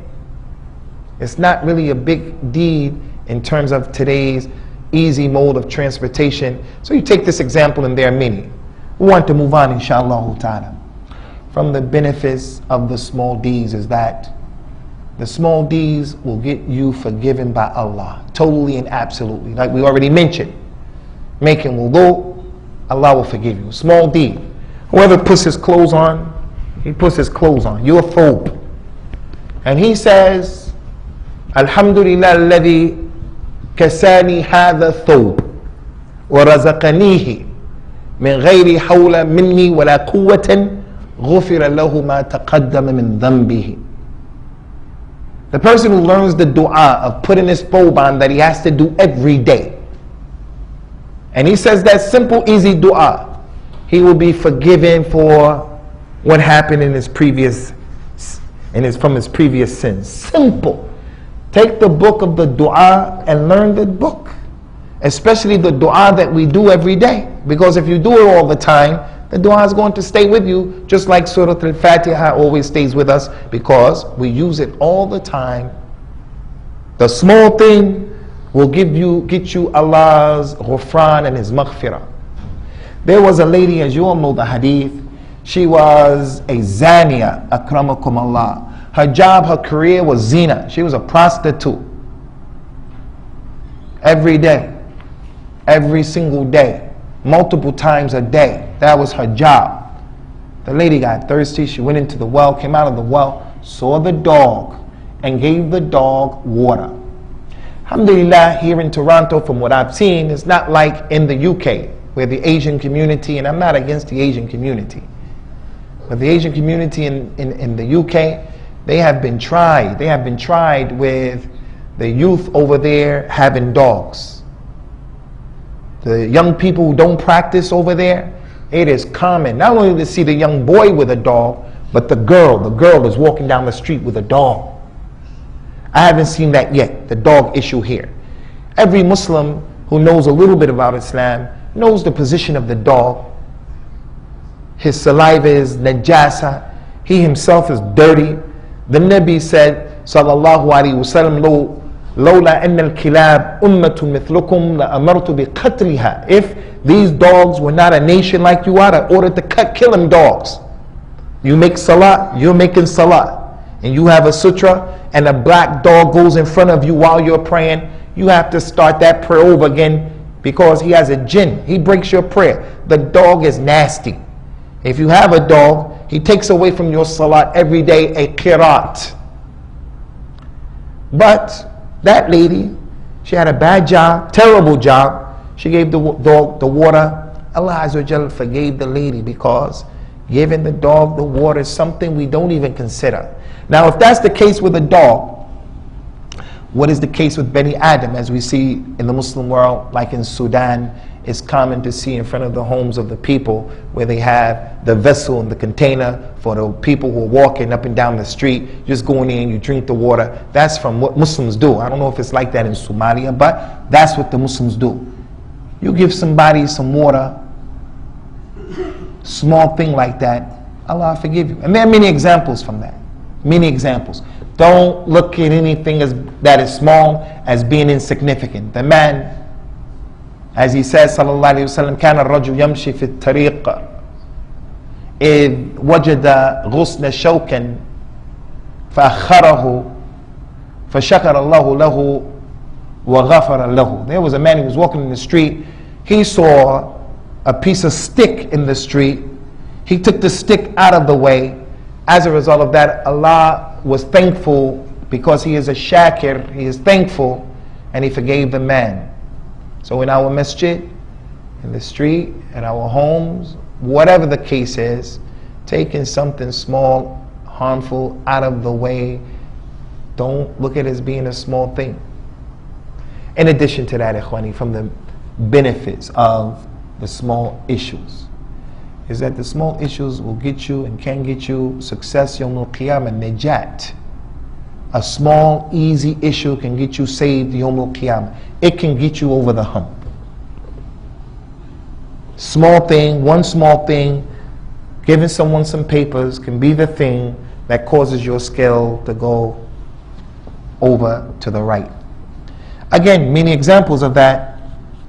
it's not really a big deed in terms of today's easy mode of transportation. So you take this example and there are many. We want to move on, inshallah ta'ala. From the benefits of the small deeds is that the small deeds will get you forgiven by Allah, totally and absolutely. Like we already mentioned, making wudu, Allah will forgive you. Small deed. Whoever puts his clothes on, he puts his clothes on. You're a thobe. And he says, Alhamdulillah alladhi kasani hadha thobe wa razaqanihi min ghayri hawla minni wala quwwatan غُفِرَ لَهُ مَا تَقَدَّمَ مِنْ ذَنْبِهِ. The person who learns the dua of putting his thobe on that he has to do every day, and he says that simple easy dua, he will be forgiven for what happened in his previous and it's from his previous sins. Simple. Take the book of the dua and learn the book. Especially the dua that we do every day. Because if you do it all the time, the dua is going to stay with you, just like Surah Al-Fatiha always stays with us, because we use it all the time. The small thing will get you Allah's ghufran and His maghfirah. There was a lady, as you all know the hadith, she was a zaniya, akramakum Allah. Her job, her career was zina. She was a prostitute. Every day, every single day, multiple times a day. That was her job. The lady got thirsty. She went into the well, came out of the well, saw the dog, and gave the dog water. Alhamdulillah, here in Toronto, from what I've seen, it's not like in the UK, where the Asian community, and I'm not against the Asian community, but the Asian community in the UK, they have been tried. They have been tried with the youth over there having dogs. The young people who don't practice over there, it is common not only to see the young boy with a dog, but the girl is walking down the street with a dog. I haven't seen that yet, the dog issue here. Every Muslim who knows a little bit about Islam knows the position of the dog. His saliva is najasa. He himself is dirty. The Nabi said, sallallahu alaihi wasallam, لولا أن الكلاب أمة مثلكم لأمرت بقتلها. If these dogs were not a nation like you are, I ordered to kill them dogs. You make salah, you're making salah, and you have a sutra, and a black dog goes in front of you while you're praying, you have to start that prayer over again because he has a jinn. He breaks your prayer. The dog is nasty. If you have a dog, he takes away from your salah every day a qirat. But that lady, she had a bad job, terrible job. She gave the dog the water. Allah Azza wa Jal forgave the lady because giving the dog the water is something we don't even consider. Now, if that's the case with a dog, what is the case with Bani Adam? As we see in the Muslim world, like in Sudan, it's common to see in front of the homes of the people where they have the vessel and the container for the people who are walking up and down the street, just going in, you drink the water. That's from what Muslims do. I don't know if it's like that in Somalia, but that's what the Muslims do. You give somebody some water, small thing like that, Allah forgive you. And there are many examples from that. Many examples. Don't look at anything that is small as being insignificant. The man, as he says, sallallahu alayhi wa sallam, كان الرجل يمشي في الطريق إذ وجد غصن شوكا فأخره فشكر الله له وغفر له. There was a man who was walking in the street. He saw a piece of stick in the street. He took the stick out of the way. As a result of that, Allah was thankful because He is a shakir. He is thankful, and He forgave the man. So in our masjid, in the street, in our homes, whatever the case is, taking something small, harmful, out of the way, don't look at it as being a small thing. In addition to that, ikhwani, from the benefits of the small issues, is that the small issues will get you and can get you success yawm al-qiyamah, najat. A small, easy issue can get you saved yawm al-qiyamah. It can get you over the hump. Small thing, one small thing, giving someone some papers can be the thing that causes your scale to go over to the right. Again, many examples of that.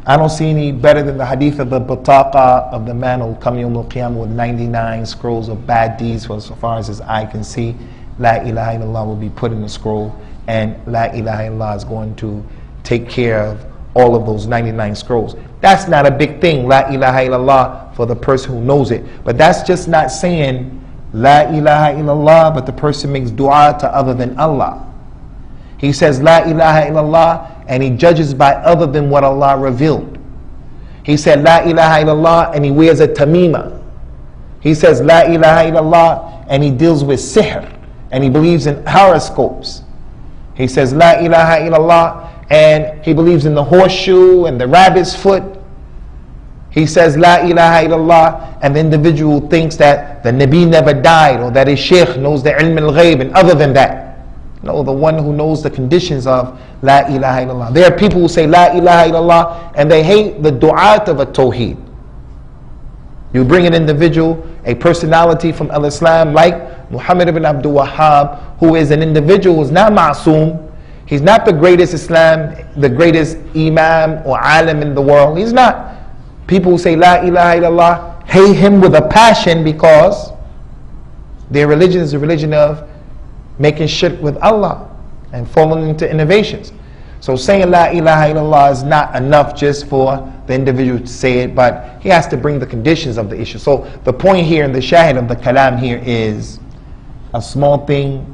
I don't see any better than the hadith of the bataqa, of the man who will come yawm al-qiyamah with 99 scrolls of bad deeds for as far as his eye can see. La ilaha illallah will be put in the scroll, and La ilaha illallah is going to take care of all of those 99 scrolls. That's not a big thing, La ilaha illallah, for the person who knows it. But that's just not saying La ilaha illallah, but the person makes dua to other than Allah. He says La ilaha illallah, and he judges by other than what Allah revealed. He said La ilaha illallah, and he wears a tamima. He says La ilaha illallah, and he deals with sihr, and he believes in horoscopes. He says La ilaha illallah, and he believes in the horseshoe and the rabbit's foot. He says La ilaha illallah, and the individual thinks that the Nabi never died, or that his Sheikh knows the ilm al-ghayb, and other than that. No, the one who knows the conditions of La ilaha illallah. There are people who say La ilaha illallah and they hate the du'at of a tawheed. You bring an individual, a personality from al-Islam like Muhammad ibn Abdul Wahhab, who is an individual who is not ma'soom. He's not the greatest Islam, the greatest Imam or alim in the world. He's not. People who say La ilaha illallah hate him with a passion because their religion is a religion of making shirk with Allah and falling into innovations. So saying La ilaha illallah is not enough just for the individual to say it, but he has to bring the conditions of the issue. So the point here and the shahid of the kalam here is a small thing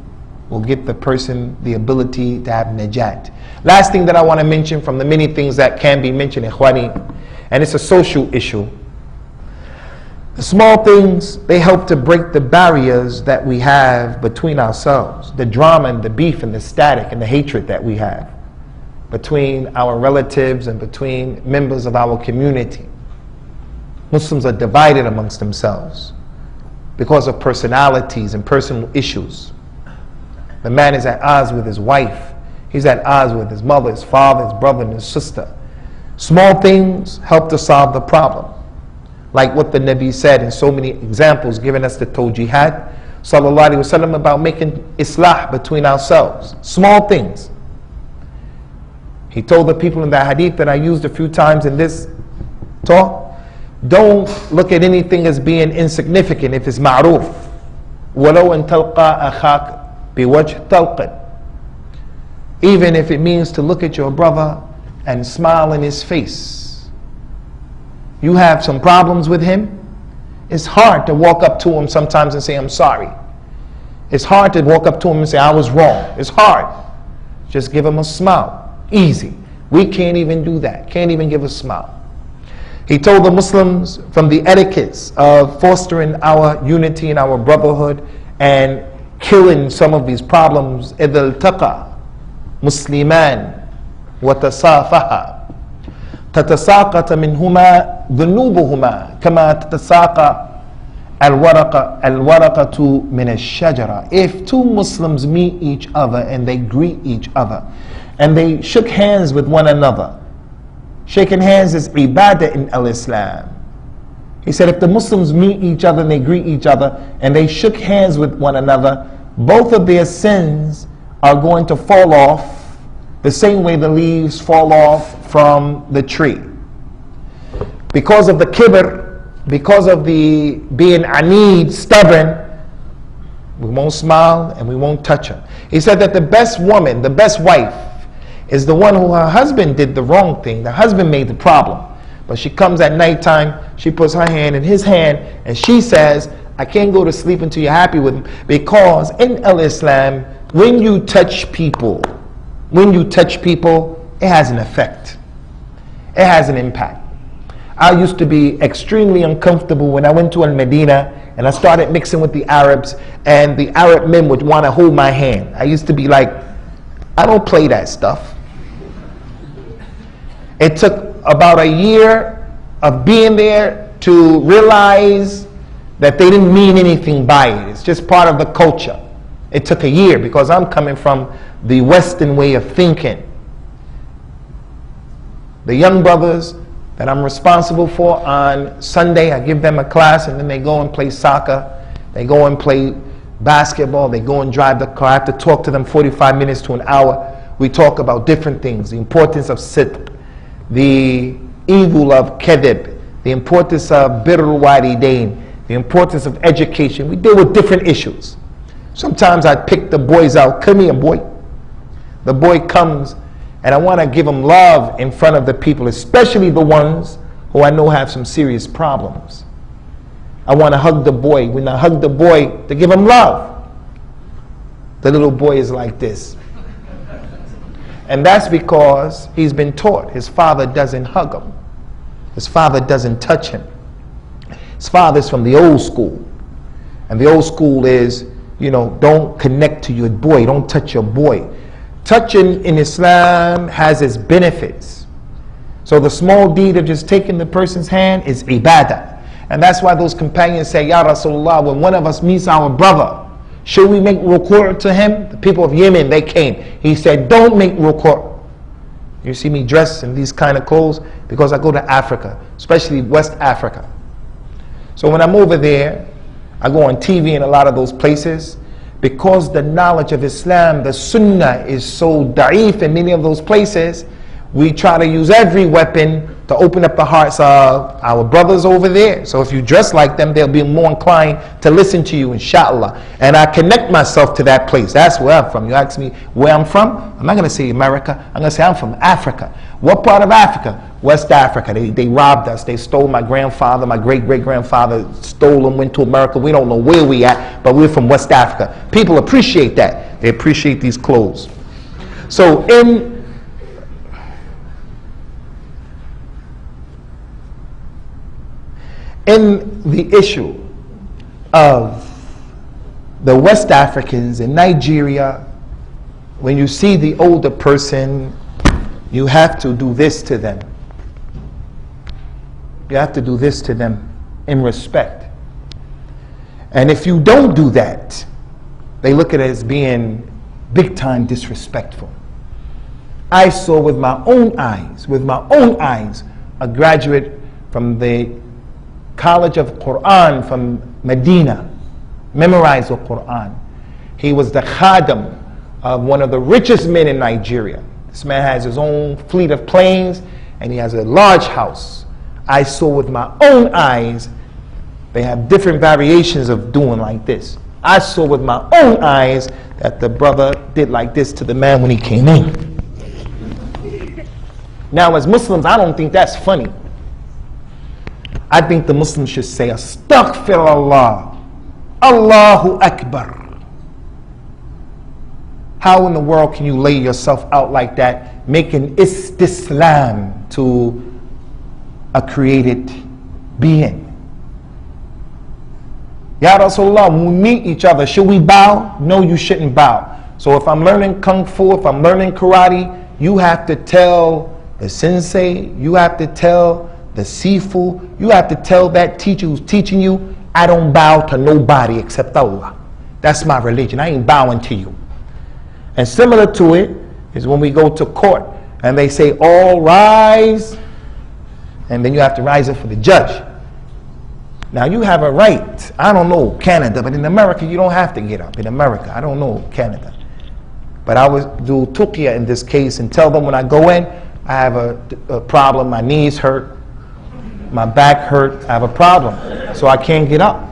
will give the person the ability to have najat. Last thing that I want to mention from the many things that can be mentioned, ikhwani, and it's a social issue. The small things, they help to break the barriers that we have between ourselves, the drama and the beef and the static and the hatred that we have between our relatives and between members of our community. Muslims are divided amongst themselves because of personalities and personal issues. The man is at odds with his wife. He's at odds with his mother, his father, his brother, and his sister. Small things help to solve the problem. Like what the Nabi said in so many examples, giving us the tawjihat, sallallahu alaihi wasallam, about making islah between ourselves. Small things. He told the people in that hadith that I used a few times in this talk, don't look at anything as being insignificant if it's ma'roof. وَلَوْ أَن تَلْقَى أَخَاكَ بِوَجْهِ طَلْقٍ. Even if it means to look at your brother and smile in his face. You have some problems with him. It's hard to walk up to him sometimes and say, I'm sorry. It's hard to walk up to him and say, I was wrong. It's hard. Just give him a smile. Easy. We can't even do that. Can't even give a smile. He told the Muslims from the etiquettes of fostering our unity and our brotherhood and killing some of these problems. إِذَا الْتَقَى مُسْلِمَانِ وَتَصَافَحَا تَتَسَاقَطَ مِنْهُمَا ذُنُوبُهُمَا كَمَا تَتَسَاقَ الْوَرَقَةُ مِنَ الشَّجَرَةِ. If two Muslims meet each other and they greet each other and they shook hands with one another, shaking hands is ibadah in al-Islam. He said if the Muslims meet each other and they greet each other and they shook hands with one another, both of their sins are going to fall off the same way the leaves fall off from the tree. Because of the kibr, because of the being anid, stubborn, we won't smile and we won't touch her. He said that the best woman, the best wife, is the one who her husband did the wrong thing. The husband made the problem. But she comes at nighttime, she puts her hand in his hand, and she says, I can't go to sleep until you're happy with me. Because in al-Islam, when you touch people, it has an effect. It has an impact. I used to be extremely uncomfortable when I went to al-Medina and I started mixing with the Arabs, and the Arab men would want to hold my hand. I used to be like, I don't play that stuff. It took about a year of being there to realize that they didn't mean anything by it. It's just part of the culture. It took a year because I'm coming from the Western way of thinking. The young brothers that I'm responsible for, on Sunday I give them a class and then they go and play soccer, they go and play basketball, they go and drive the car. I have to talk to them 45 minutes to an hour. We talk about different things, the importance of sidq, the evil of kadhib, the importance of birrul walidain, the importance of education. We deal with different issues. Sometimes I pick the boys out. Come here, boy. The boy comes and I want to give him love in front of the people, especially the ones who I know have some serious problems. I want to hug the boy. When I hug the boy, to give him love, the little boy is like this. And that's because he's been taught his father doesn't hug him. His father doesn't touch him. His father's from the old school. And the old school is, don't connect to your boy. Don't touch your boy. Touching in Islam has its benefits. So the small deed of just taking the person's hand is ibadah. And that's why those companions say, Ya Rasulullah, when one of us meets our brother, should we make ruku' to him? The people of Yemen, they came. He said, don't make ruku'. You see me dressed in these kind of clothes because I go to Africa, especially West Africa. So when I'm over there, I go on TV in a lot of those places. Because the knowledge of Islam, the Sunnah, is so da'if in many of those places, we try to use every weapon to open up the hearts of our brothers over there. So if you dress like them, they'll be more inclined to listen to you, inshallah. And I connect myself to that place. That's where I'm from. You ask me where I'm from? I'm not going to say America. I'm going to say I'm from Africa. What part of Africa? West Africa. They robbed us. They stole my grandfather. My great-great-grandfather stole them, went to America. We don't know where we at, but we're from West Africa. People appreciate that. They appreciate these clothes. So in the issue of the West Africans in Nigeria, when you see the older person, you have to do this to them. You have to do this to them in respect. And if you don't do that, they look at it as being big time disrespectful. I saw with my own eyes, a graduate from the College of Quran from Medina, memorized the Quran. He was the khadim of one of the richest men in Nigeria. This man has his own fleet of planes and he has a large house. I saw with my own eyes, they have different variations of doing like this. I saw with my own eyes that the brother did like this to the man when he came in. Now as Muslims, I don't think that's funny. I think the Muslims should say, Astaghfirullah, Allahu Akbar. How in the world can you lay yourself out like that, making istislam to a created being? Ya Rasulullah, when we meet each other, should we bow? No, you shouldn't bow. So if I'm learning Kung Fu, if I'm learning karate, you have to tell the sensei, you have to tell the sifu, you have to tell that teacher who's teaching you, I don't bow to nobody except Allah. That's my religion. I ain't bowing to you. And similar to it is when we go to court and they say, all rise, and then you have to rise up for the judge. Now you have a right. I don't know Canada, but in America you don't have to get up. In America, I don't know Canada. But I would do tuqya in this case and tell them when I go in, I have a problem, my knees hurt, my back hurt, I have a problem, so I can't get up.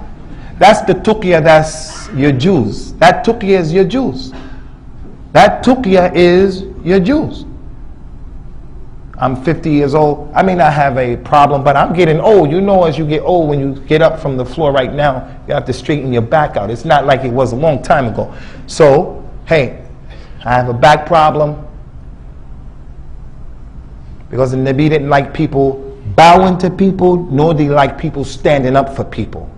That's the tuqya, that's your Jews. That tuqya is your Jews. That tuqya is your Jews. I'm 50 years old. I may not have a problem, but I'm getting old. You know, as you get old, when you get up from the floor right now, you have to straighten your back out. It's not like it was a long time ago. So, hey, I have a back problem because the Nabi didn't like people bowing to people, nor do you like people standing up for people.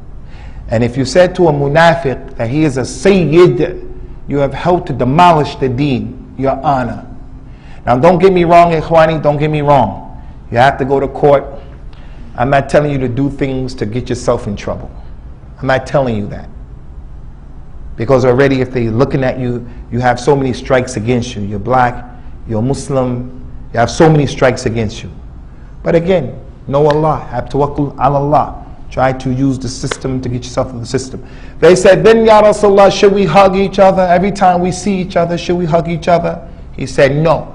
And if you said to a munafiq that he is a sayyid, you have helped to demolish the deen, your honor. Now don't get me wrong, ikhwani, don't get me wrong. You have to go to court. I'm not telling you to do things to get yourself in trouble. I'm not telling you that. Because already if they're looking at you, you have so many strikes against you. You're black, you're Muslim, you have so many strikes against you. But again, know Allah, have tawakkul ala Allah. Try to use the system to get yourself in the system. They said, then Ya Rasulullah, should we hug each other? Every time we see each other, should we hug each other? He said, no.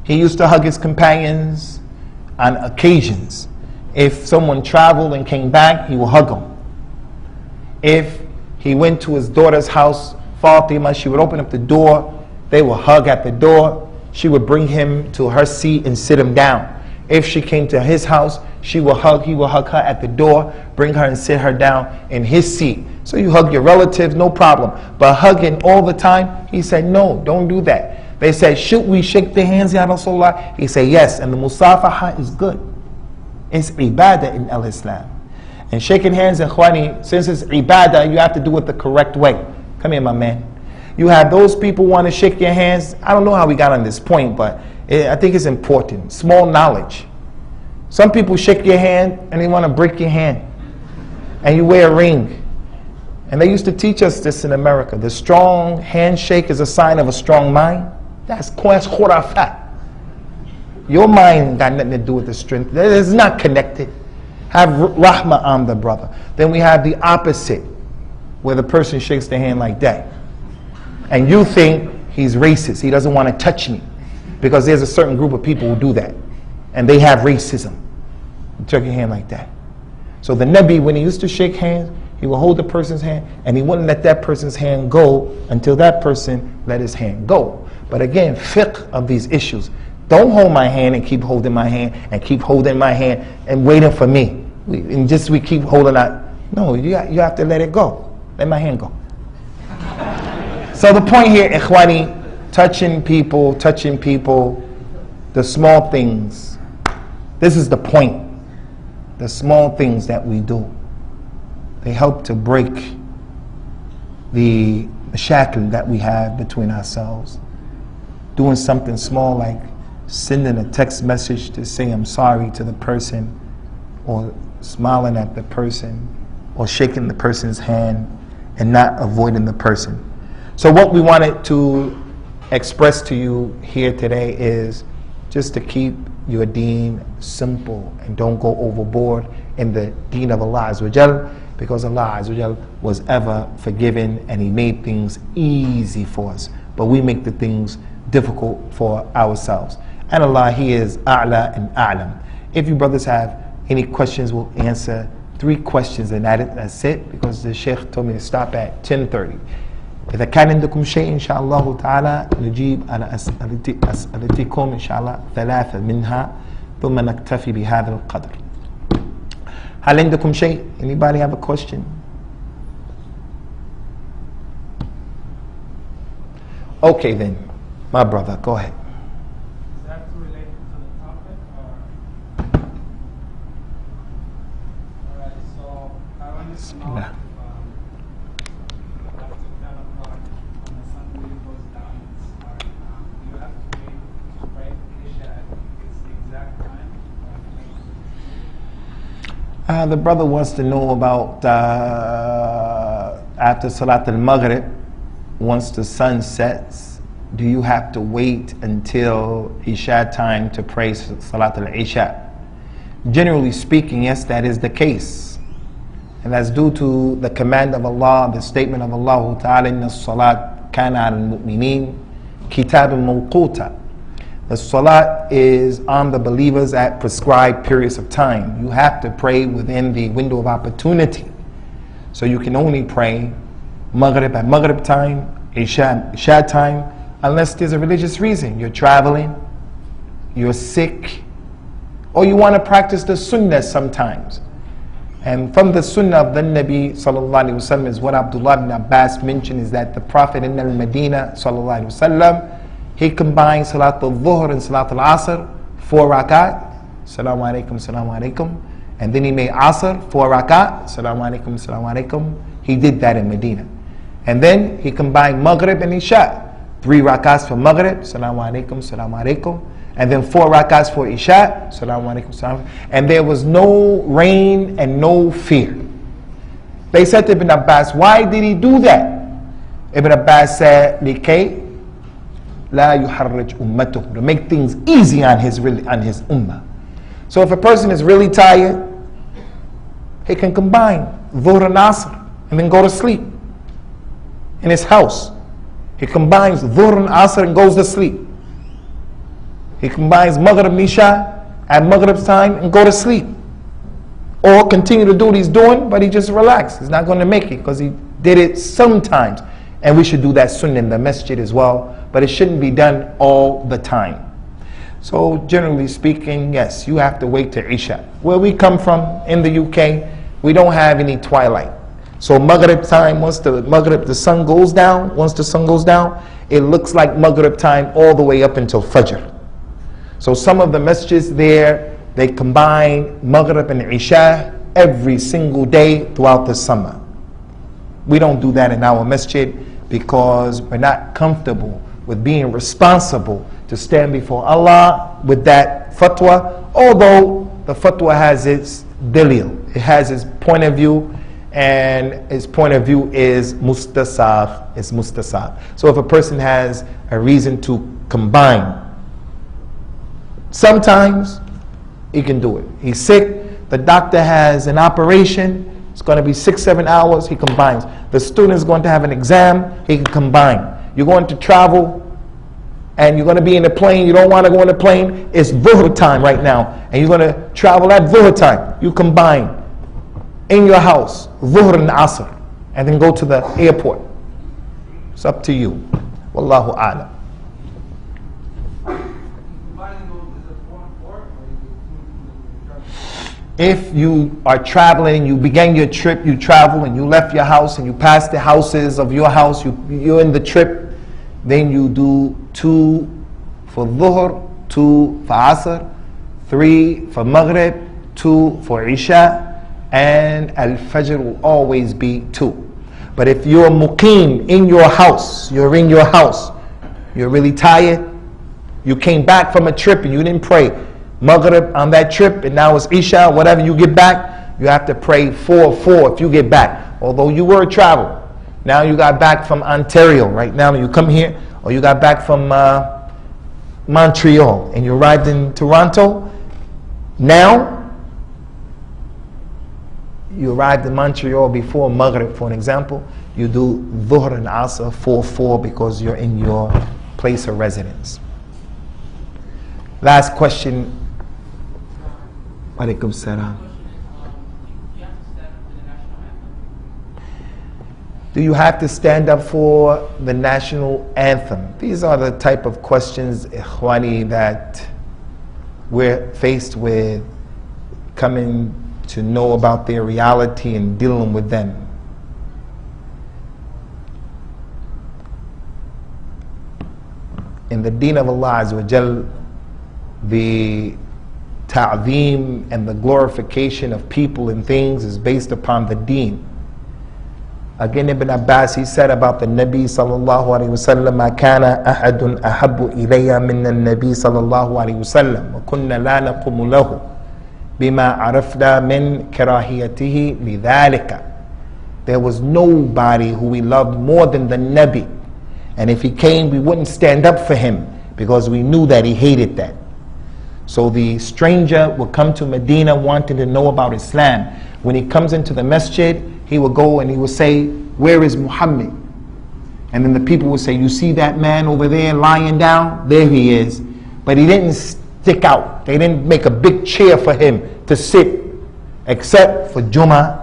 He used to hug his companions on occasions. If someone traveled and came back, he would hug them. If he went to his daughter's house, Fatima, she would open up the door, they would hug at the door. She would bring him to her seat and sit him down. If she came to his house, he would hug her at the door, bring her and sit her down in his seat. So you hug your relatives, no problem. But hugging all the time, he said, no, don't do that. They said, should we shake their hands, Ya Rasulullah? He said, yes, and the musafaha is good. It's ibadah in al-Islam. And shaking hands, ikhwani, since it's ibadah, you have to do it the correct way. Come here, my man. You have those people want to shake your hands. I don't know how we got on this point, but I think it's important. Small knowledge. Some people shake your hand and they want to break your hand. And you wear a ring. And they used to teach us this in America. The strong handshake is a sign of a strong mind. That's khurafat. Your mind got nothing to do with the strength. It's not connected. Have rahmah on the brother. Then we have the opposite, where the person shakes their hand like that. And you think he's racist. He doesn't want to touch me. Because there's a certain group of people who do that. And they have racism. You took your hand like that. So the Nabi, when he used to shake hands, he would hold the person's hand and he wouldn't let that person's hand go until that person let his hand go. But again, fiqh of these issues. Don't hold my hand and keep holding my hand and keep holding my hand and waiting for me. We keep holding out. No, you have to let it go. Let my hand go. So the point here, ikhwani, touching people, the small things. This is the point. The small things that we do. They help to break the shackle that we have between ourselves. Doing something small like sending a text message to say I'm sorry to the person, or smiling at the person, or shaking the person's hand and not avoiding the person. So what we wanted to express to you here today is just to keep your deen simple and don't go overboard in the deen of Allah Azza wa Jal, because Allah Azza wa Jal was ever forgiving and He made things easy for us. But we make the things difficult for ourselves. And Allah, He is A'la and A'lam. If you brothers have any questions, we'll answer 3 questions and that's it, because the Sheikh told me to stop at 10:30. إذا كان عندكم شيء إن شاء الله تعالى نجيب على أسئلتكم إن شاء الله 3 منها ثم نكتفي بهذا القدر. هل عندكم شيء? Anybody have a question? Okay then, my brother, go ahead. Is that related to the topic or? Alright, so I wanted to know if after 10 o'clock when the sun really goes down and start, you have to wait to pray Isha at its exact time? The brother wants to know about after Salat al-Maghrib, once the sun sets, do you have to wait until Isha time to pray Salat al-Isha? Generally speaking, yes, that is the case. And that's due to the command of Allah, the statement of Allah Ta'ala, Inna as-salat kana al-mu'mineen kitabun mawquta. The salat is on the believers at prescribed periods of time. You have to pray within the window of opportunity. So you can only pray Maghrib at Maghrib time, Isha time, unless there's a religious reason. You're traveling, you're sick, or you want to practice the sunnah sometimes. And from the sunnah of the Nabi sallallahu alaihi wasallam is what Abdullah ibn Abbas mentioned, is that the Prophet in al-Madinah sallallahu alaihi wasallam, he combined Salat al-Dhuhr and Salat al-Asr, 4 rakat, Salamu alaikum, Salamu alaikum. And then he made Asr, 4 rakat, Salamu alaikum, Salamu alaikum. He did that in Medina. And then he combined Maghrib and Isha, 3 rakats for Maghrib, Salamu alaikum, Salamu alaikum. And then 4 rakats for Isha, Salamu alaikum, Salamu alaikum. And there was no rain and no fear. They said to Ibn Abbas, why did he do that? Ibn Abbas said, لِكَيْ لَا يُحَرِّجْ أُمَّتُهُ, to make things easy on his ummah. So if a person is really tired, he can combine Dhuhr and Asr and then go to sleep in his house. He combines Dhuhr and Asr and goes to sleep. He combines Maghrib and Isha at Maghrib time and go to sleep. Or continue to do what he's doing, but he just relaxed. He's not going to make it because he did it sometimes. And we should do that sunnah in the masjid as well, but it shouldn't be done all the time. So generally speaking, yes, you have to wait till Isha. Where we come from in the UK, we don't have any twilight. So Maghrib time, once the sun goes down, it looks like Maghrib time all the way up until Fajr. So some of the masjids there, they combine Maghrib and Isha every single day throughout the summer. We don't do that in our masjid because we're not comfortable with being responsible to stand before Allah with that fatwa, although the fatwa has its dalil, it has its point of view, and its point of view is mustasab. It's mustasab. So if a person has a reason to combine, sometimes he can do it. He's sick, the doctor has an operation, it's going to be 6-7 hours, he combines. The student is going to have an exam, he can combine. You're going to travel and you're going to be in a plane, you don't want to go in a plane, it's dhuhr time right now, and you're going to travel at dhuhr time, you combine in your house, dhuhr and asr, and then go to the airport. It's up to you. Wallahu a'lam. If you are traveling, you began your trip, you travel and you left your house and you passed the houses of your house, you're in the trip, then you do 2 for dhuhr, 2 for asr, 3 for maghrib, 2 for isha, and al-fajr will always be 2. But if you're muqim in your house, you're in your house, you're really tired, you came back from a trip and you didn't pray maghrib on that trip, and now it's isha, whatever, you get back, you have to pray 4 if you get back. Although you were travel, now you got back from Ontario, right now you come here, or you got back from Montreal and you arrived in Toronto. Now you arrived in Montreal before maghrib, for an example, you do dhuhr and asr 4 because you're in your place of residence. Last question. Alaikum salam. Do you have to stand up for the national anthem? These are the type of questions, ikhwani, that we're faced with, coming to know about their reality and dealing with them. In the Deen of Allah Azza wa Jal, the ta'zeem and the glorification of people and things is based upon the Deen. Again, Ibn Abbas, he said about the Nabi sallallahu alayhi wa sallam, "Ma kana ahadun ahabbu ilayya min al-Nabi sallallahu alayhi wa sallam, wa kunna la naqumu lahu bima arafna min karahiyatihi lidhalika." There was nobody who we loved more than the Nabi, and if he came, we wouldn't stand up for him because we knew that he hated that. So the stranger would come to Medina wanting to know about Islam. When he comes into the masjid, he would go and he would say, "Where is Muhammad?" And then the people would say, "You see that man over there lying down? There he is." But he didn't stick out. They didn't make a big chair for him to sit, except for Jummah,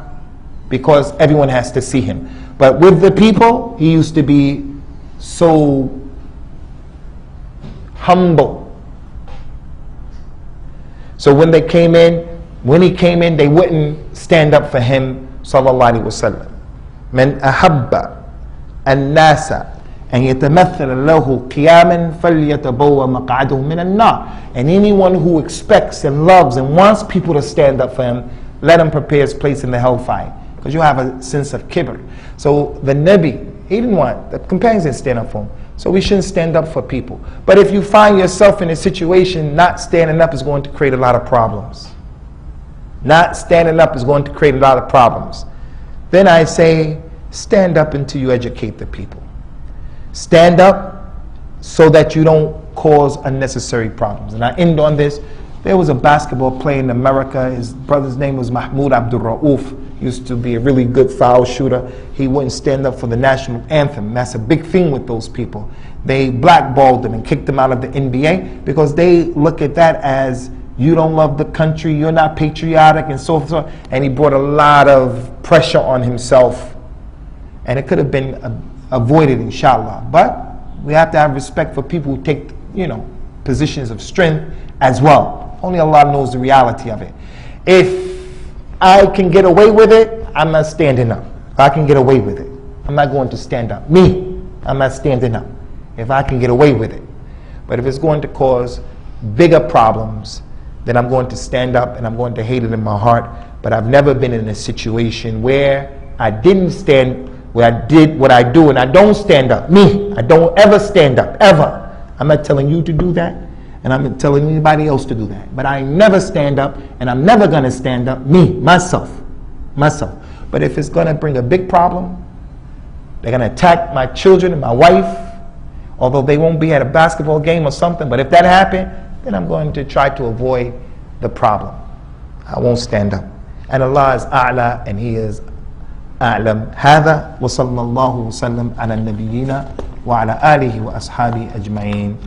because everyone has to see him. But with the people, he used to be so humble. So when he came in, they wouldn't stand up for him, sallallahu alaihi wasallam. Man ahabba an-nasa an yatamathala lahu qiyaman falyatabawwa maq'adahu min an-nar. And anyone who expects and loves and wants people to stand up for him, let him prepare his place in the hellfire, because you have a sense of kibr. So the Nabi, he didn't want, the companions didn't stand up for him. So we shouldn't stand up for people. But if you find yourself in a situation, not standing up is going to create a lot of problems. Not standing up is going to create a lot of problems. Then I say, stand up until you educate the people. Stand up so that you don't cause unnecessary problems. And I end on this. There was a basketball player in America. His brother's name was Mahmoud Abdul Rauf. Used to be a really good foul shooter. He wouldn't stand up for the national anthem. That's a big thing with those people. They blackballed him and kicked him out of the NBA because they look at that as, you don't love the country, you're not patriotic, and so forth. And he brought a lot of pressure on himself. And it could have been avoided, inshallah. But we have to have respect for people who take, positions of strength as well. Only Allah knows the reality of it. If I can get away with it, I'm not standing up. If I can get away with it, I'm not going to stand up. I'm not standing up if I can get away with it. But if it's going to cause bigger problems, then I'm going to stand up and I'm going to hate it in my heart. But I've never been in a situation where I didn't stand, where I did what I do and I don't stand up. I don't ever stand up, ever. I'm not telling you to do that, and I'm not telling anybody else to do that. But I never stand up, and I'm never going to stand up, myself. But if it's going to bring a big problem, they're going to attack my children and my wife, although they won't be at a basketball game or something, but if that happened, then I'm going to try to avoid the problem. I won't stand up. And Allah is A'la, and He is A'lam. هذا وصلى الله وسلم على النبيين وعلى آله وأصحابه أجمعين.